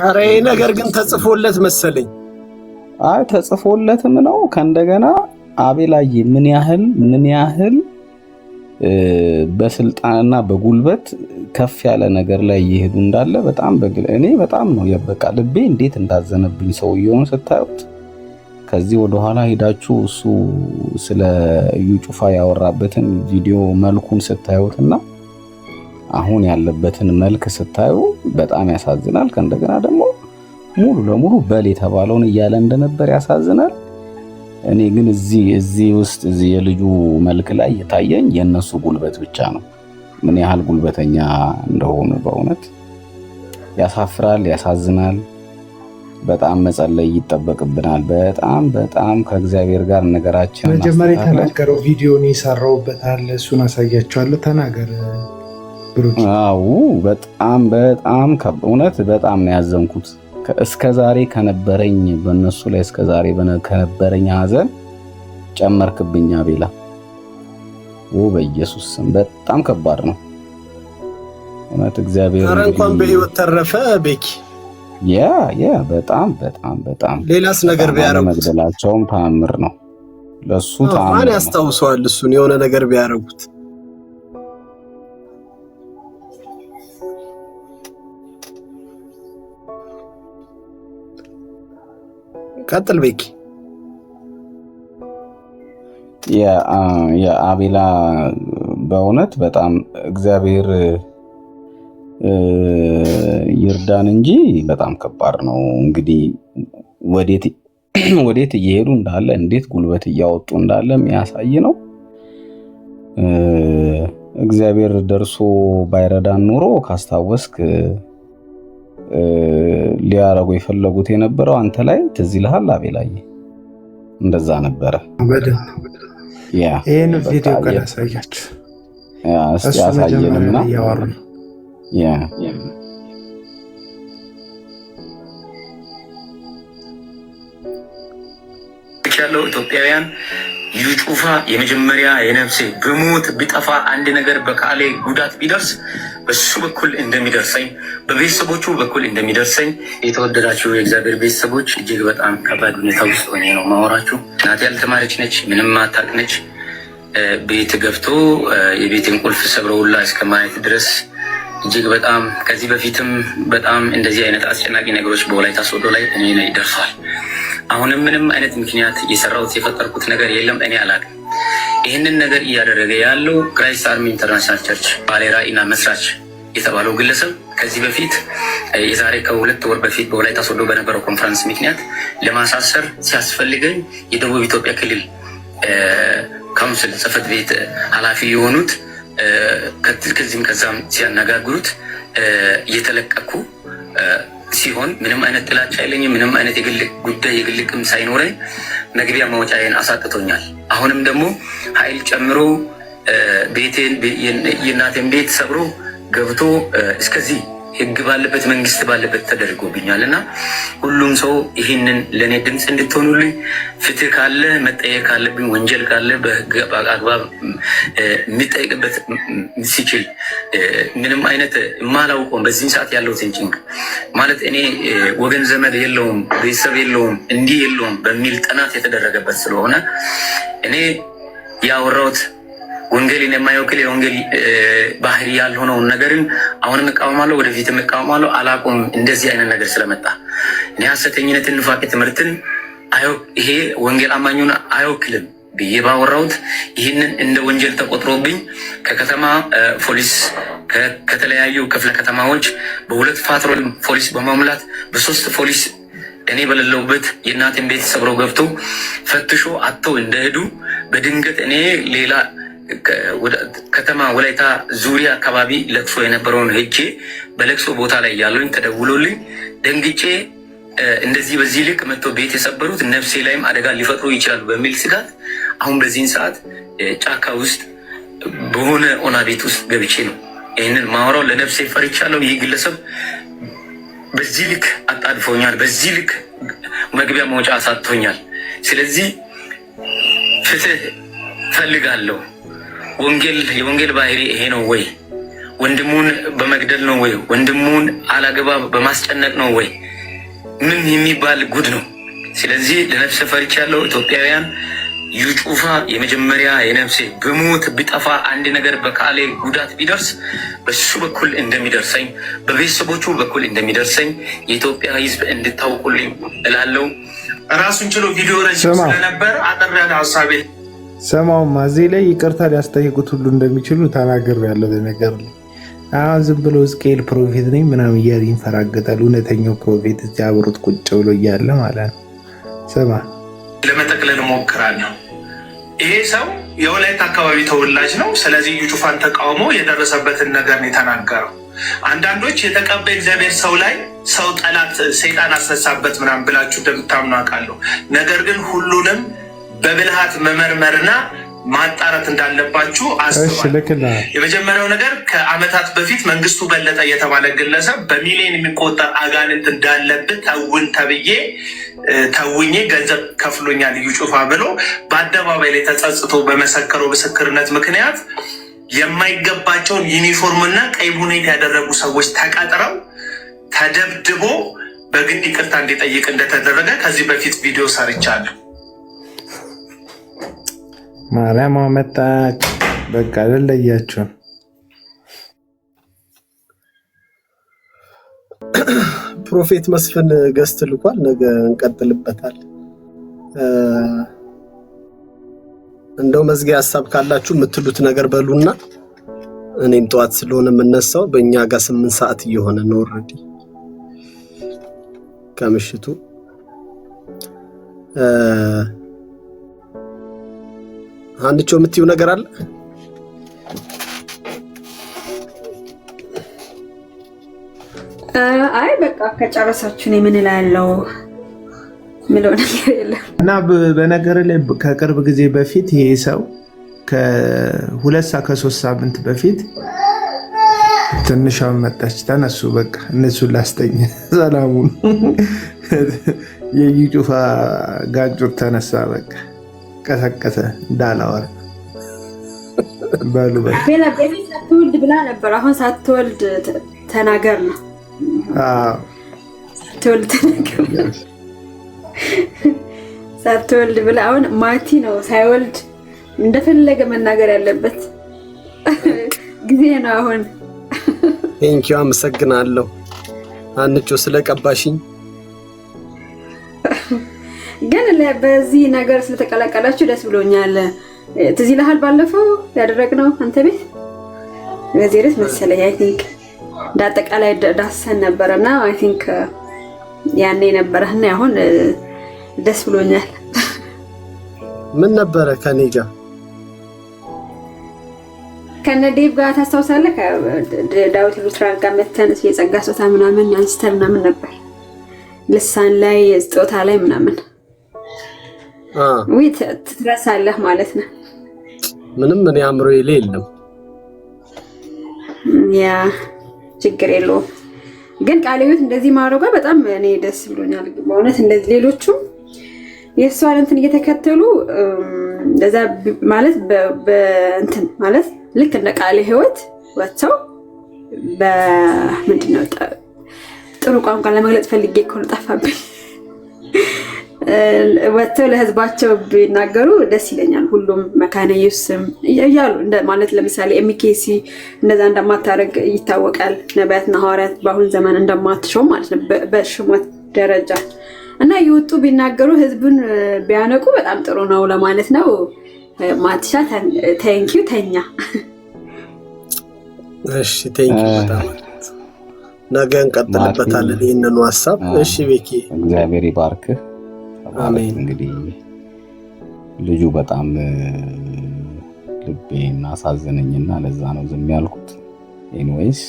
ኧረ ይሄ ነገር ግን ተጽፎለት መሰለኝ። አይ ተጽፎለትም ነው። ከእንደገና አቤላዬ ምን ያህል በስልጣንና በጉልበት ከፍ ያለ ነገር ላይ እየሄዱ እንዳለ በጣም እኔ በጣም ነው የበቃ ልቤ እንዴት እንዳዘነብኝ ሰውየውን ስታዩት። ከዚህ ወደ ኋላ ሄዳችሁ እሱ ስለ እዩ ጩፋ ያወራበትን ቪዲዮ መልኩን ስታዩትና አሁን ያለበትን መልክ ስታዩ በጣም ያሳዝናል። ከእንደገና ደግሞ ሙሉ ለሙሉ በል የተባለውን እያለ እንደነበር ያሳዝናል። እኔ ግን እዚህ ውስጥ የልጁ መልክ ላይ የታየኝ የነሱ ጉልበት ብቻ ነው። ምን ያህል ጉልበተኛ እንደሆኑ በእውነት ያሳፍራል፣ ያሳዝናል። በጣም መጸለይ ይጠበቅብናል። በጣም ከእግዚአብሔር ጋር ነገራችን መጀመሪያ ተናገረው። ቪዲዮን ይሰራውበታል፣ እሱን አሳያቸዋለሁ። ተናገር ብሩክ። አዎ በጣም እውነት በጣም ነው ያዘንኩት። እስከዛሬ ከነበረኝ በእነሱ ላይ እስከዛሬ ከነበረኝ ሐዘን ጨመርክብኝ አቤላ። በኢየሱስ ስም በጣም ከባድ ነው እውነት። እግዚአብሔር ኧረ እንኳን በህይወት ተረፈ ቤኪ። ያ በጣም ሌላስ ነገር ቢያረጉት መግደላቸውም ተአምር ነው ለሱ። ተአምር ማን ያስታውሰዋል እሱን? የሆነ ነገር ቢያረጉት ቀጥል ቤኪ። የአቤላ በእውነት በጣም እግዚአብሔር ይርዳን እንጂ በጣም ከባድ ነው። እንግዲህ ወዴት እየሄዱ እንዳለ እንዴት ጉልበት እያወጡ እንዳለ የሚያሳይ ነው። እግዚአብሔር ደርሶ ባይረዳን ኖሮ ካስታወስክ ሊያረጉ የፈለጉት የነበረው አንተ ላይ ትዝ ይልሃል አቤላዬ? እንደዛ ነበረ። ይህን ቪዲዮ ቀን ያሳያችሁ። እስቲ ያሳየንና ያለው ኢትዮጵያውያን እዩ ጩፋ የመጀመሪያ የነፍሴ በሞት ቢጠፋ አንድ ነገር በቃሌ ጉዳት ቢደርስ በሱ በኩል እንደሚደርሰኝ በቤተሰቦቹ በኩል እንደሚደርሰኝ የተወደዳችሁ የእግዚአብሔር ቤተሰቦች እጅግ በጣም ከባድ ሁኔታ ውስጥ ሆኜ ነው ማወራችሁ። እናቴ ያልተማረች ነች፣ ምንም ማታቅ ነች። ቤት ገብቶ የቤትን ቁልፍ ሰብረውላ እስከ ማየት ድረስ እጅግ በጣም ከዚህ በፊትም በጣም እንደዚህ አይነት አስጨናቂ ነገሮች በወላይታ ሶዶ ላይ እኔ ላይ ደርሷል። አሁንም ምንም አይነት ምክንያት የሰራሁት የፈጠርኩት ነገር የለም። እኔ አላውቅም። ይህንን ነገር እያደረገ ያለው ክራይስት አርሚ ኢንተርናሽናል ቸርች ባለ ራዕይና መስራች የተባለው ግለሰብ ከዚህ በፊት የዛሬ ከ2 ወር በፊት በወላይታ ሶዶ በነበረው ኮንፈረንስ ምክንያት ለማሳሰር ሲያስፈልገኝ የደቡብ ኢትዮጵያ ክልል ካውንስል ጽሕፈት ቤት ኃላፊ የሆኑት ከዚህም ከዛም ሲያነጋግሩት እየተለቀኩ ሲሆን ምንም አይነት ጥላቻ የለኝም። ምንም አይነት የግል ጉዳይ የግል ቅም ሳይኖረኝ መግቢያ ማውጫዬን አሳጥቶኛል። አሁንም ደግሞ ኃይል ጨምሮ ቤቴን የእናቴን ቤት ሰብሮ ገብቶ እስከዚህ ህግ ባለበት መንግስት ባለበት ተደርጎብኛልና ሁሉም ሰው ይህንን ለእኔ ድምፅ እንድትሆኑልኝ፣ ፍትህ ካለ መጠየቅ ካለብኝ፣ ወንጀል ካለ በህግ አግባብ የሚጠይቅበት ሲችል ምንም አይነት የማላውቀውም በዚህን ሰዓት ያለው ጭንቅ ማለት እኔ ወገን ዘመድ የለውም ቤተሰብ የለውም እንዲህ የለውም በሚል ጥናት የተደረገበት ስለሆነ እኔ ያወራሁት ወንጌልን የማይወክል የወንጌል ባህሪ ያልሆነውን ነገርን አሁንም እቃወማለሁ፣ ወደፊትም እቃወማለሁ። አላቆም እንደዚህ አይነት ነገር ስለመጣ እኔ ሐሰተኝነትን፣ ንፋቄ ትምህርትን ይሄ ወንጌል አማኙን አይወክልም ብዬ ባወራሁት ይህንን እንደ ወንጀል ተቆጥሮብኝ ከከተማ ፖሊስ ከተለያዩ ክፍለ ከተማዎች በ2 ፓትሮል ፖሊስ በማሙላት በ3 ፖሊስ እኔ በሌለውበት የእናቴን ቤት ሰብረው ገብቶ ፈትሾ አጥተው እንደሄዱ በድንገት እኔ ሌላ ከተማ ወላይታ ዙሪያ አካባቢ ለቅሶ የነበረውን ሄጄ በለቅሶ ቦታ ላይ ያለኝ ተደውሎልኝ ደንግጬ እንደዚህ በዚህ ልክ መጥቶ ቤት የሰበሩት ነፍሴ ላይም አደጋ ሊፈጥሩ ይችላሉ በሚል ስጋት አሁን በዚህን ሰዓት ጫካ ውስጥ በሆነ ኦና ቤት ውስጥ ገብቼ ነው ይህንን ማወራው። ለነፍሴ ፈርቻለሁ። ይህ ግለሰብ በዚህ ልክ አጣድፎኛል፣ በዚህ ልክ መግቢያ መውጫ አሳጥቶኛል። ስለዚህ ፍትህ ፈልጋለሁ። የወንጌል ባህሪ ይሄ ነው ወይ? ወንድሙን በመግደል ነው ወይ? ወንድሙን አላግባብ በማስጨነቅ ነው ወይ? ምን የሚባል ጉድ ነው? ስለዚህ ለነፍሴ ፈርቻለሁ። ኢትዮጵያውያን እዩ ጩፋ የመጀመሪያ የነፍሴ ብሞት ብጠፋ አንድ ነገር በካሌ ጉዳት ቢደርስ በሱ በኩል እንደሚደርሰኝ በቤተሰቦቹ በኩል እንደሚደርሰኝ የኢትዮጵያ ሕዝብ እንድታውቁልኝ እላለሁ። ራሱን ችሎ ቪዲዮ ረጅም ስለነበር አጠር ያለ ሀሳቤ ሰማውማ እዚህ ላይ ይቅርታ ሊያስጠይቁት ሁሉ እንደሚችሉ ተናገር ያለው ነገር ላይ አሁን ዝም ብሎ ሕዝቅኤል ፕሮፌት ነኝ ምናምን እያለ ይንፈራገጣል። እውነተኛው ፕሮፌት እዚህ አብሮት ቁጭ ብሎ እያለ ማለት ነው። ስማ ለመጠቅለል እሞክራለሁ። ይሄ ሰው የወላይታ አካባቢ ተወላጅ ነው። ስለዚህ እዩ ጩፋን ተቃውሞ የደረሰበትን ነገር ነው የተናገረው። አንዳንዶች የተቀባ እግዚአብሔር ሰው ላይ ሰው ጠላት ሰይጣን አስነሳበት ምናምን ብላችሁ እንደምታምኑ አውቃለሁ። ነገር ግን ሁሉንም በብልሃት መመርመርና ማጣራት እንዳለባችሁ አስባለሁ። የመጀመሪያው ነገር ከዓመታት በፊት መንግስቱ በለጠ የተባለ ግለሰብ በሚሊዮን የሚቆጠር አጋንንት እንዳለበት ተውን ተብዬ ተውኜ ገንዘብ ከፍሎኛል እዩ ጩፋ ብሎ በአደባባይ ላይ ተጸጽቶ በመሰከረው ምስክርነት ምክንያት የማይገባቸውን ዩኒፎርምና ቀይ ቡኔት ያደረጉ ሰዎች ተቀጥረው ተደብድቦ በግድ ይቅርታ እንዲጠይቅ እንደተደረገ ከዚህ በፊት ቪዲዮ ሰርቻለሁ። ማርያም መጣች። በቃ ለለያችሁ። ፕሮፌት መስፍን ገስት ልኳል። ነገ እንቀጥልበታል። እንደው መዝጊያ ሀሳብ ካላችሁ የምትሉት ነገር በሉና እኔም ጠዋት ስለሆነ የምነሳው በእኛ ጋር 8 ሰዓት እየሆነ ነው ኦልሬዲ ከምሽቱ። አንቺ የምትይው ነገር አለ? አይ በቃ ከጨረሳችሁ ነው ምን እላለሁ ምለው ነገር የለም። እና በነገር ላይ ከቅርብ ጊዜ በፊት ይሄ ሰው ከ3 ሳምንት በፊት ትንሿን መጣች። ተነሱ በቃ እነሱን ላስተኝ ሰላሙን የዩ ጩፋ ጋንጩር ተነሳ በቃ ቀሰቀሰ እንዳላወራ ባሉ ሳትወልድ ብላ ነበር። አሁን ሳትወልድ ተናገር ነው። ሳትወልድ ብላ አሁን ማቲ ነው ሳይወልድ እንደፈለገ መናገር ያለበት ጊዜ ነው አሁን። ቴንኪው አመሰግናለሁ አንቺ ስለቀባሽኝ። ግን በዚህ ነገር ስለተቀላቀላችሁ ደስ ብሎኛል። ትዝ ይልሃል ባለፈው ያደረግነው አንተ ቤት በዚህ ርዕስ መሰለኝ አይ ቲንክ እንዳጠቃላይ ዳሰን ነበርና አይ ቲንክ ያኔ ነበርና አሁን ደስ ብሎኛል። ምን ነበረ ከኔ ጋር ከነዴቭ ጋር ታስታውሳለህ? ዳዊት ሉትራን ጋር መተን የጸጋ ስጦታ ምናምን አንስተን ምናምን ነበር ልሳን ላይ ስጦታ ላይ ምናምን ወይ ትረሳለህ ማለት ነው። ምንም ምን ያምሮ የለም። ያ ችግር የለውም። ግን ቃለ ሕይወት እንደዚህ ማድረጓ በጣም እኔ ደስ ብሎኛል በእውነት። እንደዚህ ሌሎቹም የእሷን እንትን እየተከተሉ እንደዛ ማለት በእንትን ማለት ልክ እንደ ቃለ ሕይወት ወጥተው በምንድነው ጥሩ ቋንቋ ለመግለጽ ፈልጌ እኮ ነው ጠፋብኝ። ወጥተው ለህዝባቸው ቢናገሩ ደስ ይለኛል። ሁሉም መካነ ኢየሱስም እያሉ ማለት ለምሳሌ ኤምኬሲ እንደዛ እንደማታደርግ ይታወቃል። ነቢያትና ሐዋርያት በአሁን ዘመን እንደማትሾም ማለት ነው በሽሞት ደረጃ እና የወጡ ቢናገሩ ህዝቡን ቢያነቁ በጣም ጥሩ ነው ለማለት ነው። ማትሻ ቴንኪው ተኛ። እሺ ቴንኪው በጣም ነገ እንቀጥልበታለን ይሄንን ሐሳብ። እሺ ቤኪ እግዚአብሔር ይባርክህ። አሜን። እንግዲህ ልጁ በጣም ልቤን አሳዘነኝና ለዛ ነው ዝም ያልኩት። ኤኒዌይስ